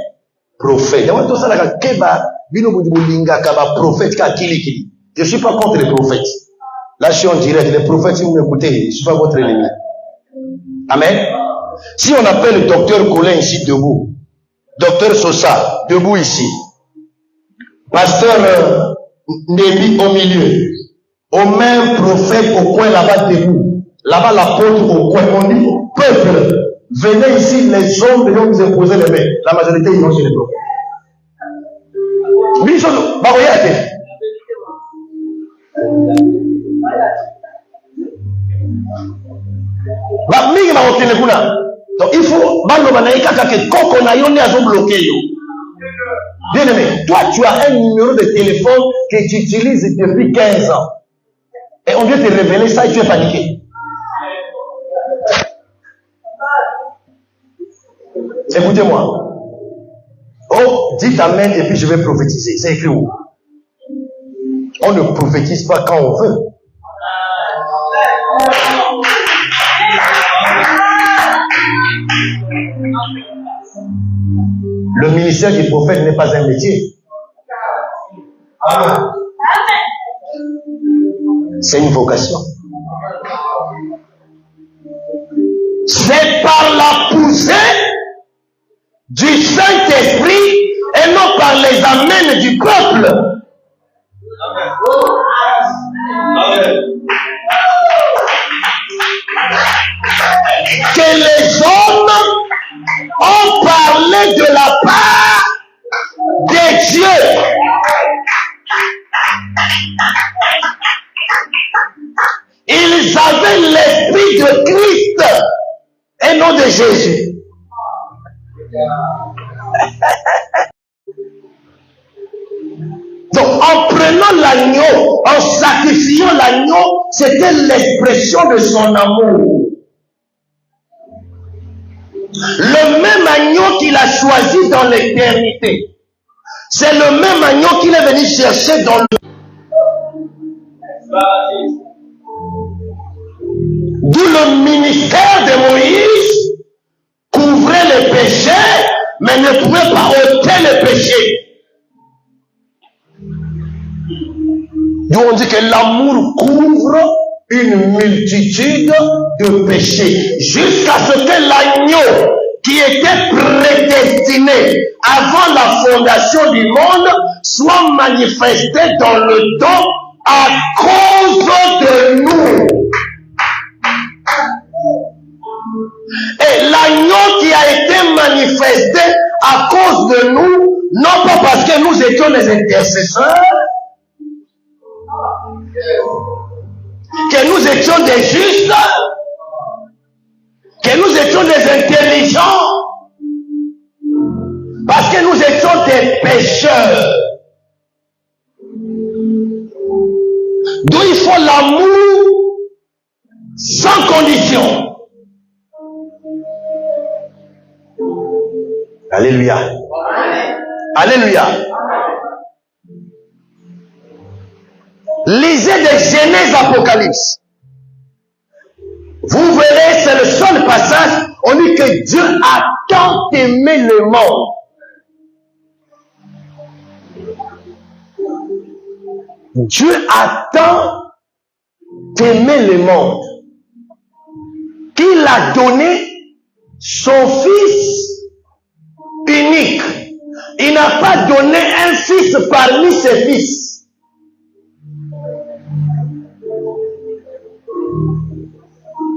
prophète. Je ne suis pas contre les prophètes. Là, je suis en direct. Les prophètes, si vous m'écoutez, je ne suis pas votre ennemi. Amen. Si on appelle le docteur Colin ici debout, docteur Sosa debout ici, pasteur Nébi au milieu, au même prophète au coin là-bas debout, là-bas l'apôtre au coin, on dit, peuple, venez ici, les hommes vont vous imposer les mains. La majorité, ils vont chez les prophètes. Donc il faut bien aimé, toi tu as un numéro de téléphone que tu utilises depuis 15 ans et on vient te révéler ça et tu es paniqué. Écoutez-moi. Oh, dites amen et puis je vais prophétiser. C'est écrit où? On ne prophétise pas quand on veut. Le ministère du prophète n'est pas un métier. C'est une vocation. C'est par la poussée du Saint-Esprit et non par les amens du peuple. Que les hommes ont parlé de la part de Dieu. Ils avaient l'esprit de Christ et non de Jésus. Donc, en prenant l'agneau, en sacrifiant l'agneau, c'était l'expression de son amour. Le même agneau qu'il a choisi dans l'éternité, c'est le même agneau qu'il est venu chercher dans le... D'où le ministère de Moïse couvrait les péchés, mais ne pouvait pas ôter les péchés. D'où on dit que l'amour couvre une multitude de péchés, jusqu'à ce que l'agneau qui était prédestiné avant la fondation du monde soit manifesté dans le temps à cause de nous. Et l'agneau qui a été manifesté à cause de nous, non pas parce que nous étions les intercesseurs, que nous étions des justes, que nous étions des intelligents, parce que nous étions des pécheurs. D'où il faut l'amour sans condition. Alléluia. Alléluia. Lisez des Genèse Apocalypse. Vous verrez, c'est le seul passage, on dit que Dieu a tant aimé le monde. Dieu a tant aimé le monde qu'il a donné son Fils unique. Il n'a pas donné un fils parmi ses fils.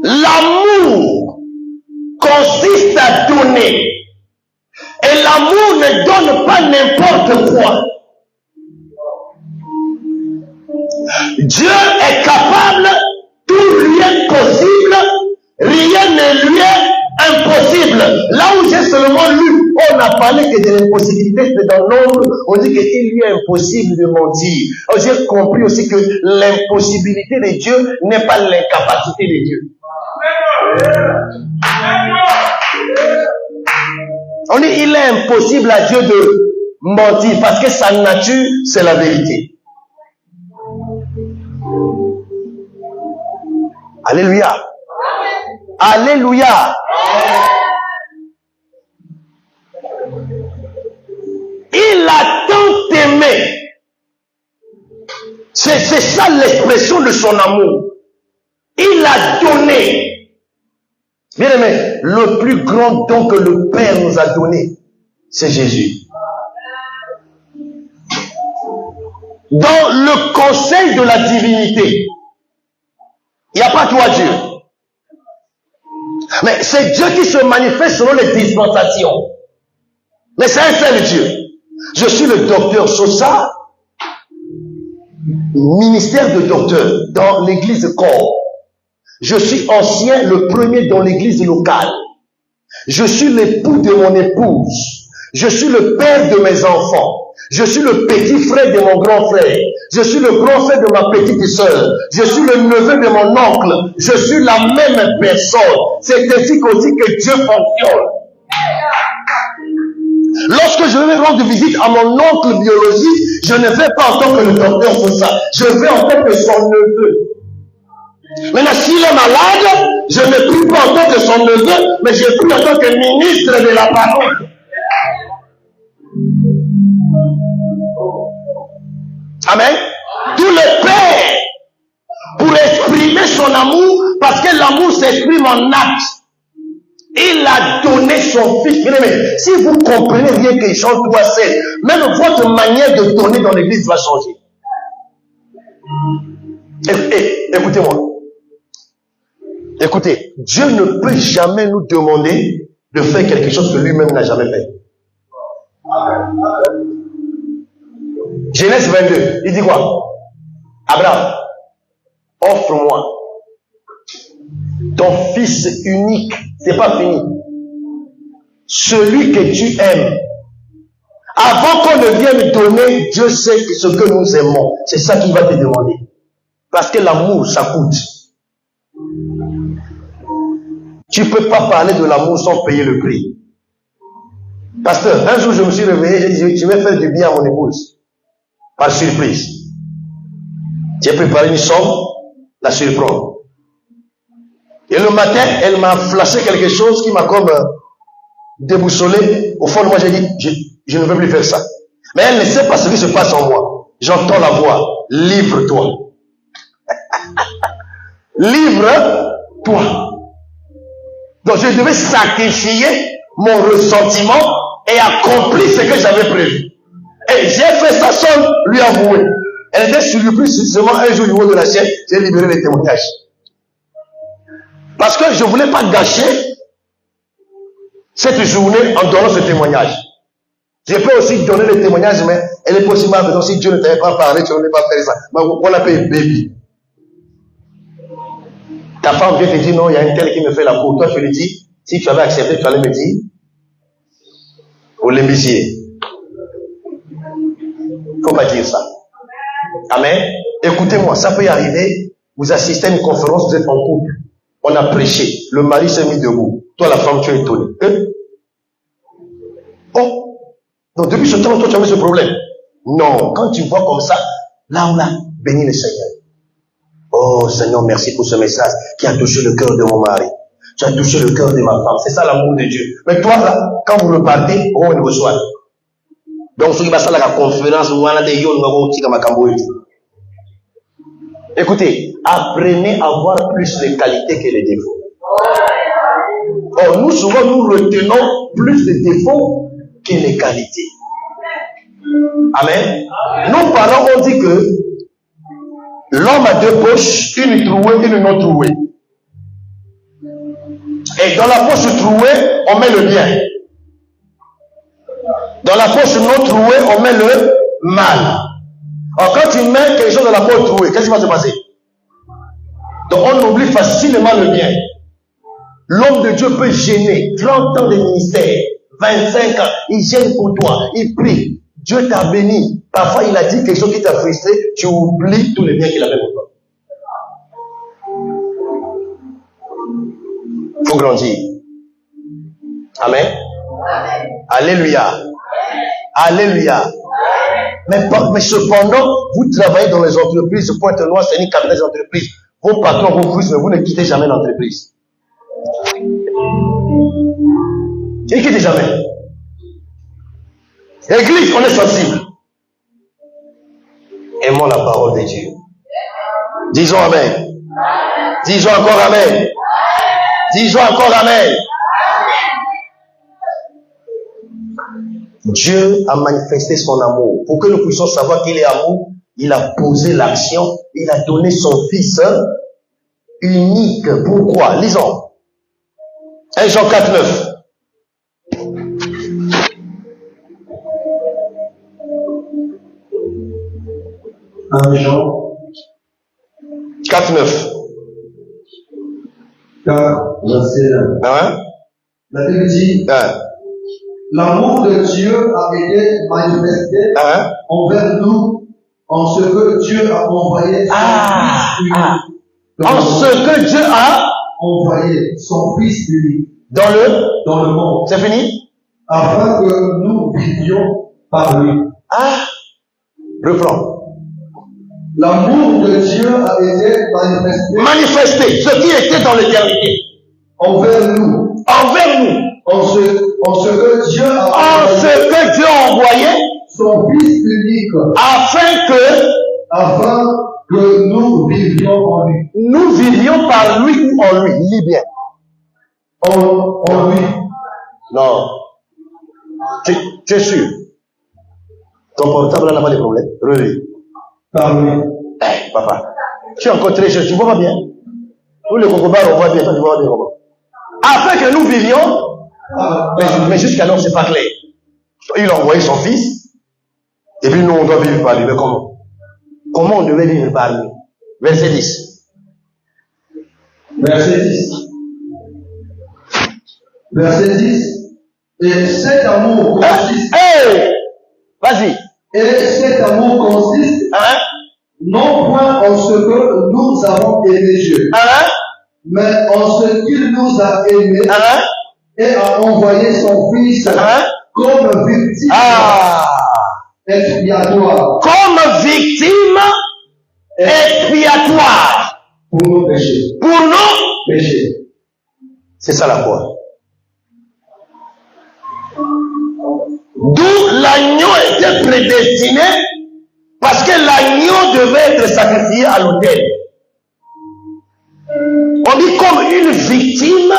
L'amour consiste à donner. Et l'amour ne donne pas n'importe quoi. Dieu est capable, tout lui est possible, rien ne lui est impossible. Là où j'ai seulement lu, on n'a parlé que de l'impossibilité, c'est dans l'ombre, on dit qu'il lui est impossible de mentir. J'ai compris aussi que l'impossibilité de Dieu n'est pas l'incapacité de Dieu. On dit il est impossible à Dieu de mentir parce que sa nature c'est la vérité. Alléluia. Alléluia. Il a tant aimé. C'est ça l'expression de son amour. Il a donné. Bien aimé, le plus grand don que le Père nous a donné, c'est Jésus. Dans le conseil de la divinité, il n'y a pas toi Dieu. Mais c'est Dieu qui se manifeste selon les dispensations. Mais c'est un seul Dieu. Je suis le docteur Sosa, ministère de docteur dans l'église de Corps. Je suis ancien, le premier dans l'église locale. Je suis l'époux de mon épouse. Je suis le père de mes enfants. Je suis le petit frère de mon grand frère. Je suis le grand frère de ma petite sœur. Je suis le neveu de mon oncle. Je suis la même personne. C'est ainsi aussi que Dieu fonctionne. Lorsque je vais rendre visite à mon oncle biologique, je ne vais pas en tant que le docteur Sosa. Je vais en tant que son neveu. Maintenant, s'il est malade, je ne prie pas en tant que son neveu, mais je prie en tant que ministre de la parole. Amen. Tout le Père, pour exprimer son amour, parce que l'amour s'exprime en acte. Il a donné son fils. Mais si vous comprenez rien que Jean 3,16, même votre manière de donner dans l'église va changer. Écoutez-moi. Écoutez, Dieu ne peut jamais nous demander de faire quelque chose que lui-même n'a jamais fait. Genèse 22, il dit quoi? Abraham, offre-moi ton fils unique. C'est pas fini. Celui que tu aimes. Avant qu'on ne vienne donner, Dieu sait ce que nous aimons. C'est ça qu'il va te demander. Parce que l'amour, ça coûte. Tu ne peux pas parler de l'amour sans payer le prix. Pasteur, un jour je me suis réveillé, j'ai dit, je vais faire du bien à mon épouse. Par surprise. J'ai préparé une somme, la surprendre. Et le matin, elle m'a flashé quelque chose qui m'a comme déboussolé. Au fond de moi, j'ai dit, je ne veux plus faire ça. Mais elle ne sait pas ce qui se passe en moi. J'entends la voix, livre-toi. Livre-toi. Donc je devais sacrifier mon ressentiment et accomplir ce que j'avais prévu. Et j'ai fait ça sans lui avouer. Elle était surprise seulement un jour au niveau de la chaîne, j'ai libéré les témoignages. Parce que je ne voulais pas gâcher cette journée en donnant ce témoignage. Je peux aussi donner le témoignage, mais elle est possible, mais si Dieu ne t'avait pas parlé, tu n'aurais pas fait ça. Mais on l'appelle baby. Ta femme vient te dire, non, il y a un tel qui me fait la cour. Toi, tu lui dis, si tu avais accepté, tu allais me dire, au l'imbécile. Il ne faut pas dire ça. Amen. Écoutez-moi, ça peut y arriver. Vous assistez à une conférence, vous êtes en couple. On a prêché. Le mari s'est mis debout. Toi, la femme, tu es étonné. Oh. Donc, depuis ce temps, toi, tu avais ce problème. Non. Quand tu vois comme ça, là, on a béni le Seigneur. Oh, Seigneur, merci pour ce message qui a touché le cœur de mon mari. Tu as touché le cœur de ma femme. C'est ça l'amour de Dieu. Mais toi, là, quand vous repartez, on le reçoit. Donc, ce qui va faire la conférence, écoutez, apprenez à voir plus les qualités que les défauts. Or, nous, souvent, nous retenons plus les défauts que les qualités. Amen. Nos parents ont dit que l'homme a deux poches, une trouée, une non trouée. Et dans la poche trouée, on met le bien. Dans la poche non trouée, on met le mal. Alors quand tu mets quelque chose dans la poche trouée, qu'est-ce qui va se passer? Donc on oublie facilement le bien. L'homme de Dieu peut gêner 30 ans de ministère, 25 ans, il gêne pour toi, il prie. Dieu t'a béni. Parfois il a dit quelque chose qui t'a frustré, tu oublies tout le bien qu'il avait pour toi. Il faut grandir. Amen. Amen. Alléluia. Alléluia. Mais cependant, vous travaillez dans les entreprises, Pointe-Noire, c'est une capitale des entreprises. Vos patrons vous frustrent, mais vous ne quittez jamais l'entreprise. Il quitte jamais. Église, on est sensible. Aimons la parole de Dieu. Disons Amen. Disons encore Amen. Disons encore Amen. Dieu a manifesté son amour. Pour que nous puissions savoir qu'il est amour, il a posé l'action, il a donné son Fils unique. Pourquoi? Lisons. 1 Jean 4, 9. 1 Jean 4, 9. 4, verset 1. Hein? La Bible dit, Hein? l'amour de Dieu a été manifesté Hein? envers nous en ce que Dieu a envoyé son Fils unique. En ce que Dieu a envoyé son Fils unique dans le monde, c'est fini? afin que nous vivions par lui. Reprends. L'amour de Dieu a été Manifesté, ce qui était dans l'éternité. envers nous Envers nous. en ce que Dieu a En ce que Dieu a envoyé son Fils unique afin que nous vivions en lui. nous vivions par lui ou en lui. Lis bien. En lui. Non. Tu es sûr? Ton portable n'a pas de problème. Relis. Par lui. Papa, tu es encore très jeune, tu vois pas bien. Nous les cocobards, on voit bien, toi tu vois bien comment. Afin que nous vivions, mais jusqu'alors c'est pas clair. Il a envoyé son Fils, et puis nous on doit vivre par lui. Mais comment? Comment on devait vivre par lui? Verset 10. Verset 10. Verset 10. Et cet amour consiste. Vas-y. Et cet amour consiste non point en ce que nous avons aimé Dieu, mais en ce qu'il nous a aimés et a envoyé son Fils comme victime expiatoire. Comme victime expiatoire. Pour nos péchés. Pour nos Péchés. C'est ça la foi. D'où l'agneau était prédestiné, parce que l'agneau devait être sacrifié à l'autel. On dit comme une victime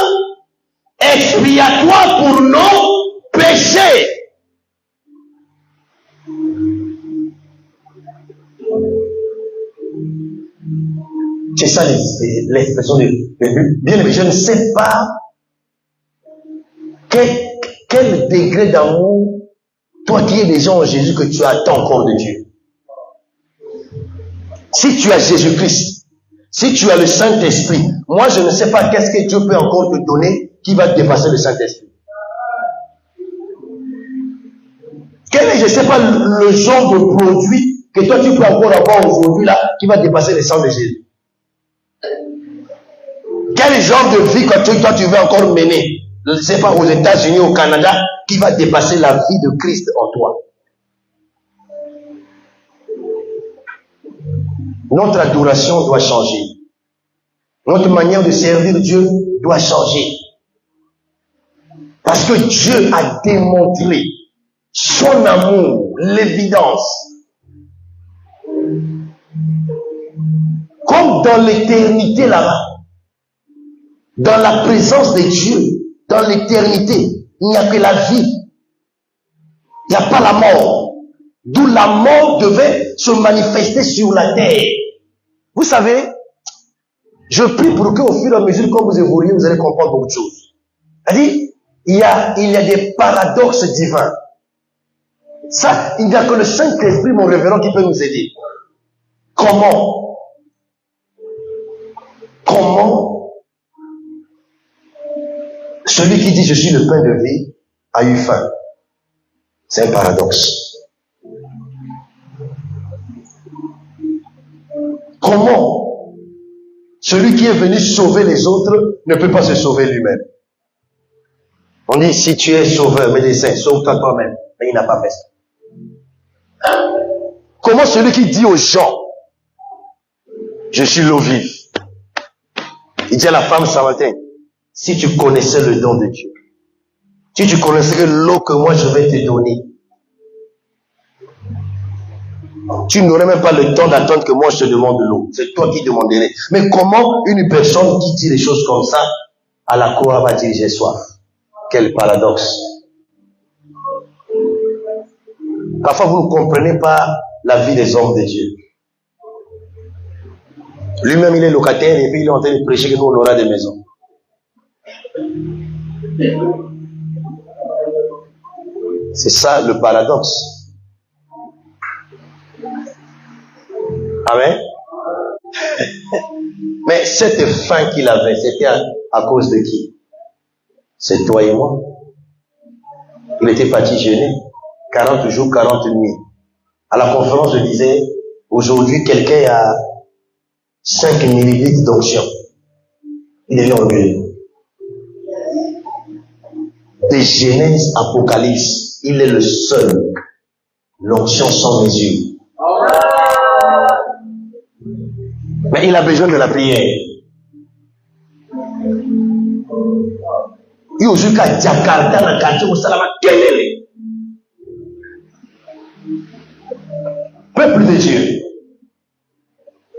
expiatoire pour nos péchés. C'est ça l'expression de bien aimé. Je ne sais pas quel degré d'amour, toi qui es déjà en Jésus, que tu attends encore de Dieu. Si tu as Jésus-Christ, si tu as le Saint-Esprit, moi je ne sais pas qu'est-ce que Dieu peut encore te donner qui va te dépasser le Saint-Esprit. Quel est, je ne sais pas, le genre de produit que toi tu peux encore avoir aujourd'hui là, qui va dépasser le sang de Jésus. Quel genre de vie que toi tu veux encore mener, je ne sais pas, aux États-Unis, au Canada, qui va dépasser la vie de Christ en toi. Notre adoration doit changer. Notre manière de servir Dieu doit changer. Parce que Dieu a démontré son amour, l'évidence. Comme dans l'éternité là-bas, dans la présence de Dieu, dans l'éternité, il n'y a que la vie. Il n'y a pas la mort. D'où la mort devait se manifester sur la terre. Vous savez, je prie pour qu'au fur et à mesure que vous évoluez, vous allez comprendre beaucoup de choses. C'est-à-dire, il y a des paradoxes divins. Ça, il n'y a que le Saint-Esprit, mon révérend, qui peut nous aider. Comment celui qui dit je suis le pain de vie a eu faim? C'est un paradoxe. Comment celui qui est venu sauver les autres ne peut pas se sauver lui-même? On dit, si tu es sauveur, médecin, sauve-toi toi-même. Mais il n'a pas fait ça. Comment celui qui dit aux gens, je suis l'eau vive, il dit à la femme samaritaine, Si tu connaissais le don de Dieu, si tu connaissais que l'eau que moi je vais te donner, tu n'aurais même pas le temps d'attendre que moi je te demande de l'eau. C'est toi qui demanderais. Mais comment une personne qui dit des choses comme ça, à la Koa va dire j'ai soif? Quel paradoxe. Parfois vous ne comprenez pas la vie des hommes de Dieu. Lui-même il est locataire et puis il est en train de prêcher que nous on aura des maisons. C'est ça le paradoxe. Amen. Mais cette faim qu'il avait, c'était à cause de qui? C'est toi et moi. Il était parti jeûner 40 jours, 40 nuits. À la conférence, je disais, aujourd'hui, quelqu'un a 5 millilitres d'onction. Il est orgueilleux. De Genèse, Apocalypse, il est le seul. L'onction sans mesure. Mais il a besoin de la prière. Il y a Jakarta dans le quartier où Salama Kelele. Peuple de Dieu,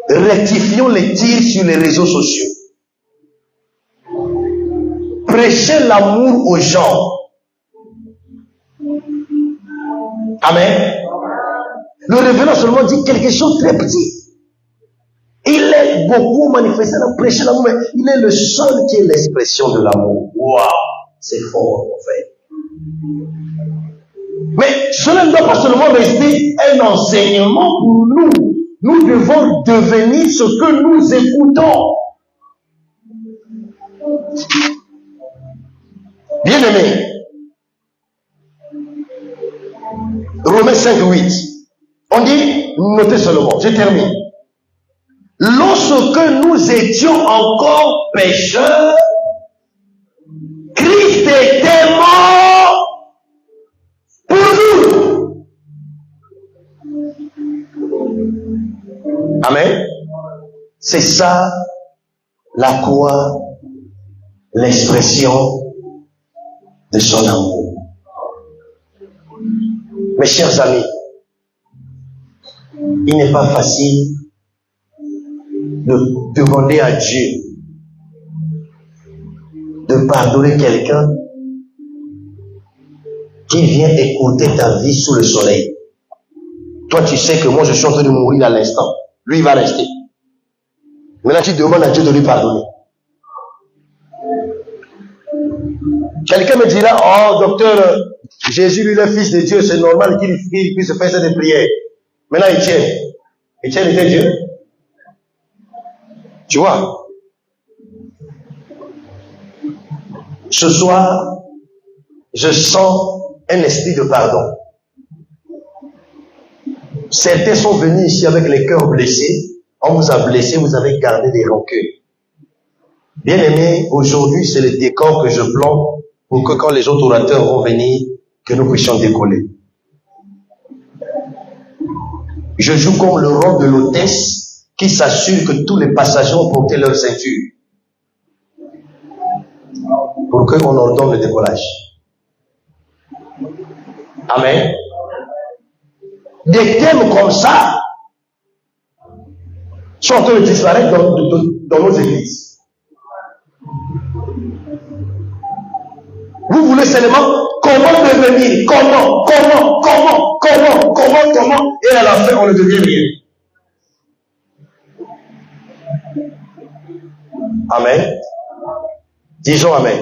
rectifions les tirs sur les réseaux sociaux. Prêchez l'amour aux gens. Amen. Le révérend seulement dit quelque chose de très petit. Il est beaucoup manifesté dans prêcher l'amour, mais il est le seul qui est l'expression de l'amour. Waouh, c'est fort, en fait. Mais cela ne doit pas seulement rester un enseignement pour nous. Nous devons devenir ce que nous écoutons. Bien-aimés, Romains 5:8. On dit, notez seulement, je termine. Lorsque nous étions encore pécheurs, Christ était mort pour nous. Amen. C'est ça la croix, l'expression de son amour. Mes chers amis, il n'est pas facile de demander à Dieu de pardonner quelqu'un qui vient écouter ta vie sous le soleil. Toi, tu sais que moi, je suis en train de mourir à l'instant. Lui, il va rester. Maintenant, tu demandes à Dieu de lui pardonner. Quelqu'un me dira, oh, docteur, Jésus, lui, le Fils de Dieu, c'est normal qu'il puisse faire cette prière. Maintenant, Étienne était Dieu. Tu vois, ce soir, je sens un esprit de pardon. Certains sont venus ici avec les cœurs blessés. On vous a blessé, vous avez gardé des rancœurs. Bien aimé, aujourd'hui, c'est le décor que je plante pour que quand les autres orateurs vont venir, que nous puissions décoller. Je joue comme le rôle de l'hôtesse qui s'assure que tous les passagers ont porté leur ceinture pour qu'on ordonne le décollage. Amen. Des thèmes comme ça sont en train de disparaître dans nos églises. Vous voulez seulement comment devenir, comment, et à la fin on ne devient rien. Amen. Disons Amen.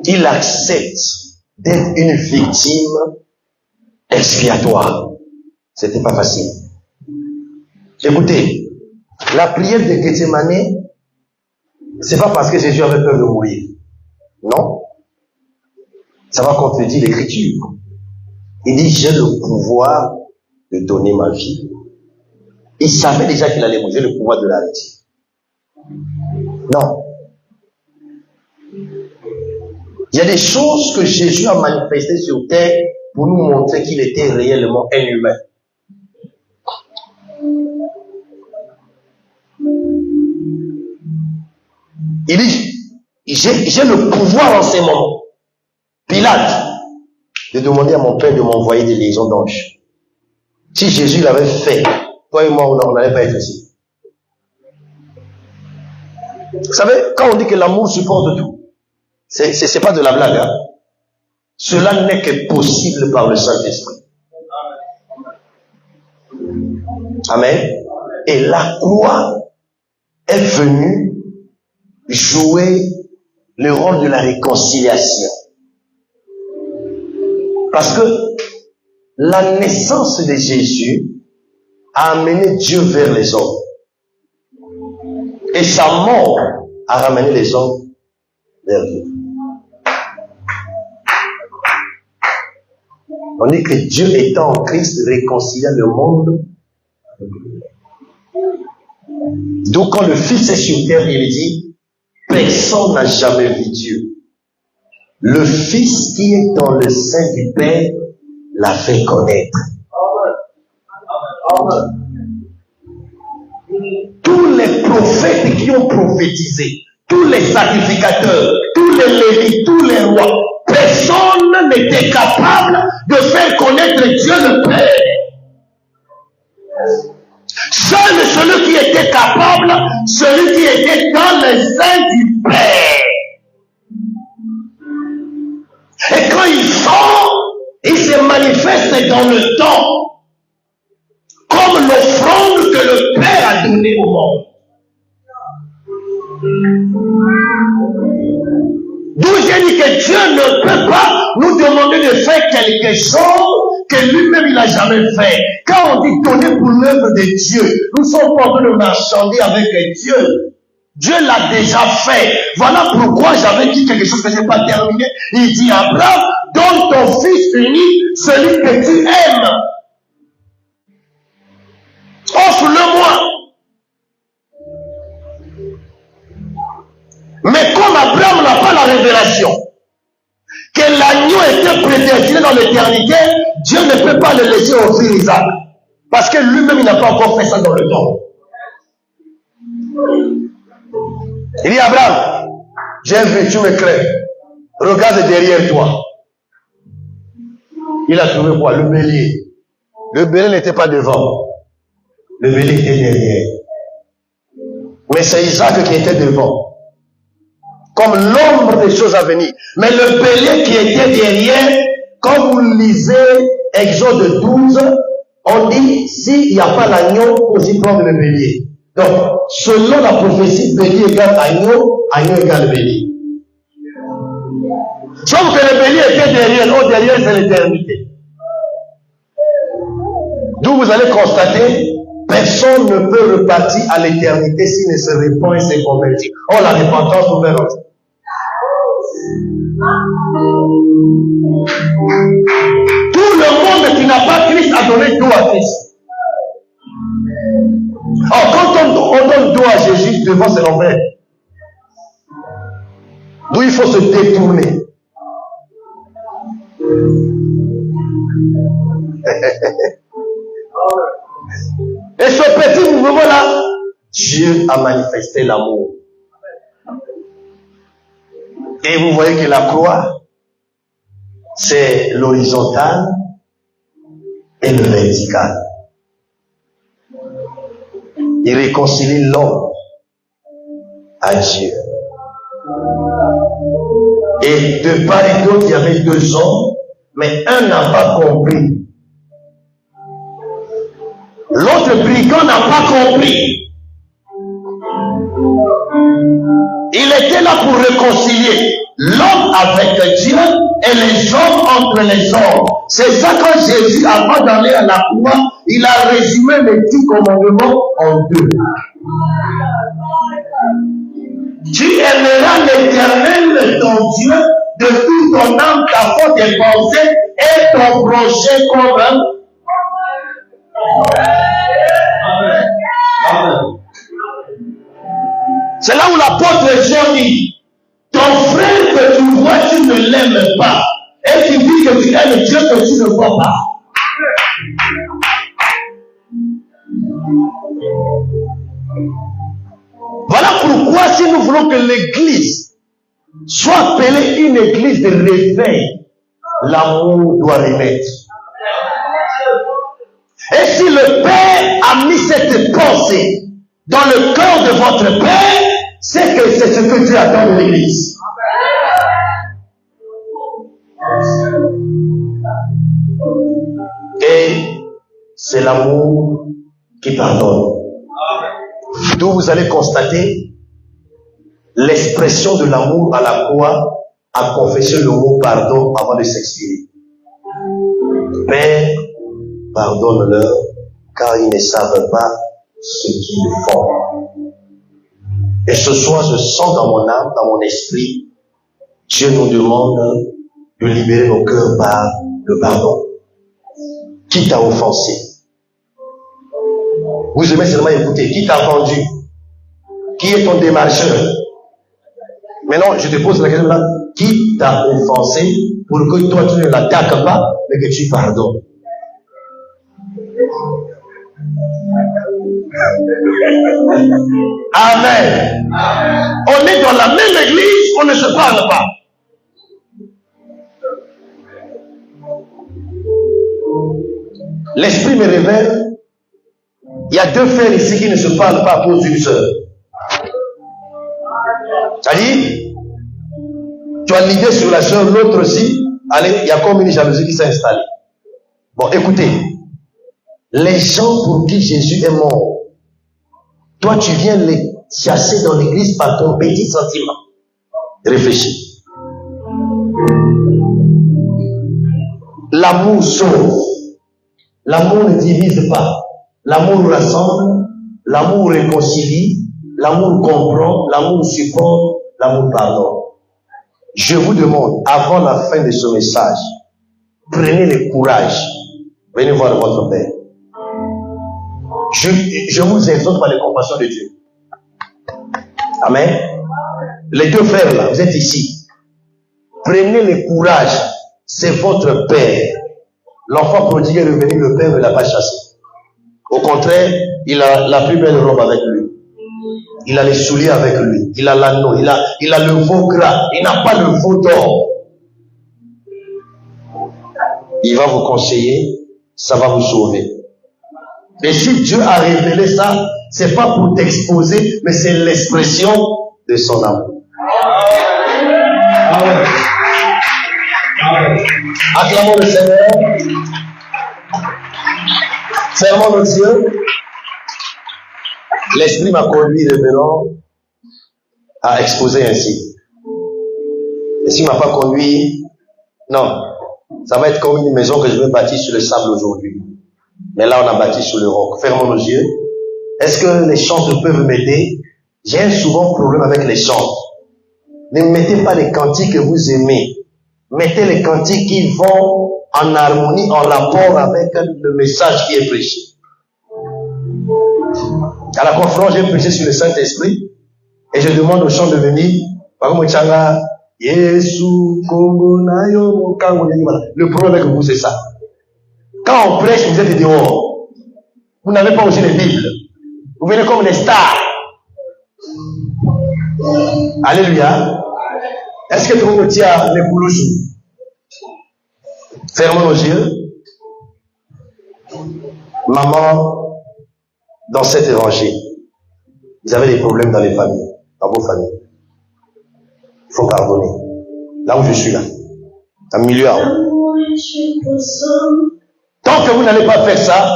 Il accepte d'être une victime expiatoire. C'était pas facile. Écoutez, la prière de Gethsémane, c'est pas parce que Jésus avait peur de mourir. Non. Ça va contredire l'écriture. Il dit, j'ai le pouvoir de donner ma vie. Il savait déjà qu'il allait mourir, j'ai le pouvoir de l'arrêter. Non. Il y a des choses que Jésus a manifestées sur terre pour nous montrer qu'il était réellement un humain. Il dit, j'ai le pouvoir en ces moments. Pilate, de demander à mon Père de m'envoyer des légions d'anges. Si Jésus l'avait fait, toi et moi, on n'allait pas être ici. Vous savez, quand on dit que l'amour supporte tout, c'est pas de la blague. Hein? Cela n'est que possible par le Saint-Esprit. Amen. Et la croix est venue jouer le rôle de la réconciliation. Parce que la naissance de Jésus a amené Dieu vers les hommes. Et sa mort a ramené les hommes vers Dieu. On dit que Dieu étant en Christ réconcilia le monde. Donc quand le Fils est sur terre, il dit, personne n'a jamais vu Dieu. Le Fils qui est dans le sein du Père l'a fait connaître. Tous les prophètes qui ont prophétisé, tous les sacrificateurs, tous les lévites, tous les rois, personne n'était capable de faire connaître Dieu le Père. Seul celui qui était capable, celui qui était dans le sein du Père. Et quand il sort, il se manifeste dans le temps, comme l'offrande que le Père a donnée au monde. D'où j'ai dit que Dieu ne peut pas nous demander de faire quelque chose que lui-même il n'a jamais fait. Quand on dit donner pour l'œuvre de Dieu, nous sommes pas en train de marchander avec Dieu. Dieu l'a déjà fait. Voilà pourquoi j'avais dit quelque chose que je n'ai pas terminé. Il dit, Abraham, donne ton fils unique, celui que tu aimes. Offre-le-moi. Mais comme Abraham n'a pas la révélation, que l'agneau était prédestiné dans l'éternité, Dieu ne peut pas le laisser offrir Isaac. Parce que lui-même, il n'a pas encore fait ça dans le temps. Il dit, Abraham, j'ai vu, tu me crèves. Regarde derrière toi. Il a trouvé quoi? Le bélier. Le bélier n'était pas devant. Le bélier était derrière. Mais c'est Isaac qui était devant. Comme l'ombre des choses à venir. Mais le bélier qui était derrière, quand vous lisez Exode 12, on dit, s'il n'y a pas l'agneau, vous y prendre le bélier. Donc, selon la prophétie, bélier égale agneau, agneau égale bélier. Sauf que le bélier était derrière, derrière c'est l'éternité. D'où vous allez constater, personne ne peut repartir à l'éternité s'il ne se répand et se convertit. Oh, la repentance nous fait rentrer. Tout le monde qui n'a pas Christ a donné dos à Christ. Alors, quand on donne dos à Jésus, devant c'est l'envers. D'où il faut se détourner. Et ce petit mouvement-là, Dieu a manifesté l'amour. Et vous voyez que la croix, c'est l'horizontale et le vertical. Il réconcilie l'homme à Dieu. Et de part et d'autre, il y avait deux hommes, mais un n'a pas compris. L'autre brigand n'a pas compris. Il était là pour réconcilier l'homme avec Dieu et les hommes entre les hommes. C'est ça quand Jésus, avant d'aller à la croix, il a résumé les 10 commandements en 2. Tu aimeras l'Éternel ton Dieu de toute ton âme, ta foi, tes pensées et ton prochain comme un. C'est là où l'apôtre Jean dit, ton frère que tu vois, tu ne l'aimes pas. Et tu dis que tu aimes Dieu que tu ne vois pas. Voilà pourquoi si nous voulons que l'église soit appelée une église de réveil, l'amour doit renaître. Et si le Père a mis cette pensée dans le cœur de votre Père, c'est que c'est ce que Dieu attend de l'église. Et c'est l'amour qui pardonne. D'où vous allez constater l'expression de l'amour à la croix a confessé le mot pardon avant de s'expirer. Père, pardonne-leur, car ils ne savent pas ce qu'ils font. Et ce soir, je sens dans mon âme, dans mon esprit, Dieu nous demande de libérer nos cœurs par le pardon. Qui t'a offensé? Vous aimez seulement écouter. Qui t'a vendu? Qui est ton démarcheur? Maintenant, je te pose la question là. Qui t'a offensé pour que toi tu ne l'attaques pas, mais que tu pardonnes? Amen. On est dans la même église, on ne se parle pas. L'esprit me révèle. Il y a deux frères ici qui ne se parlent pas à cause d'une sœur. C'est-à-dire, tu as l'idée sur la sœur, l'autre aussi. Allez, il y a comme une jalousie qui s'est installée. Bon, écoutez. Les gens pour qui Jésus est mort, toi tu viens les chasser dans l'église par ton petit sentiment. Réfléchis. L'amour sauve. L'amour ne divise pas. L'amour rassemble. L'amour réconcilie. L'amour comprend. L'amour supporte. L'amour pardonne. Je vous demande, avant la fin de ce message, prenez le courage. Venez voir votre Père. Je vous exhorte par les compassions de Dieu. Amen. Les deux frères là, vous êtes ici. Prenez le courage. C'est votre Père. L'enfant prodigue est revenu, le Père ne l'a pas chassé. Au contraire, il a la plus belle robe avec lui. Il a les souliers avec lui. Il a l'anneau. Il a le veau gras. Il n'a pas le veau d'or. Il va vous conseiller. Ça va vous sauver. Et si Dieu a révélé ça, c'est pas pour t'exposer, mais c'est l'expression de son amour. Amen. Acclamons le Seigneur. Fermons nos yeux. L'Esprit m'a conduit, révérend, à exposer ainsi. Et s'il ne m'a pas conduit, non. Ça va être comme une maison que je vais bâtir sur le sable aujourd'hui. Mais là, on a bâti sur le roc. Fermons nos yeux. Est-ce que les chants peuvent m'aider? J'ai un souvent problème avec les chants. Ne mettez pas les cantiques que vous aimez. Mettez les cantiques qui vont en harmonie, en rapport avec le message qui est prêché. À la conférence, j'ai prêché sur le Saint-Esprit et je demande aux chants de venir. Le problème avec vous, c'est ça. Quand on prêche, vous êtes dehors. Vous n'avez pas aussi les Bibles. Vous venez comme des stars. Alléluia. Est-ce que tout le monde tient les boulouchous? Fermons nos yeux. Maman, dans cet évangile, vous avez des problèmes dans les familles, dans vos familles. Il faut pardonner. Là où je suis là, dans le milieu en haut. Tant que vous n'allez pas faire ça,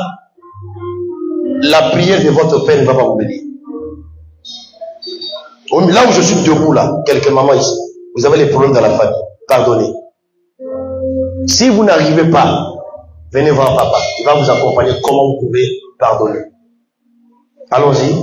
la prière de votre Père ne va pas vous bénir. Là où je suis debout là, quelques mamans ici, vous avez les problèmes dans la famille. Pardonnez. Si vous n'arrivez pas, venez voir papa. Il va vous accompagner comment vous pouvez pardonner. Allons-y.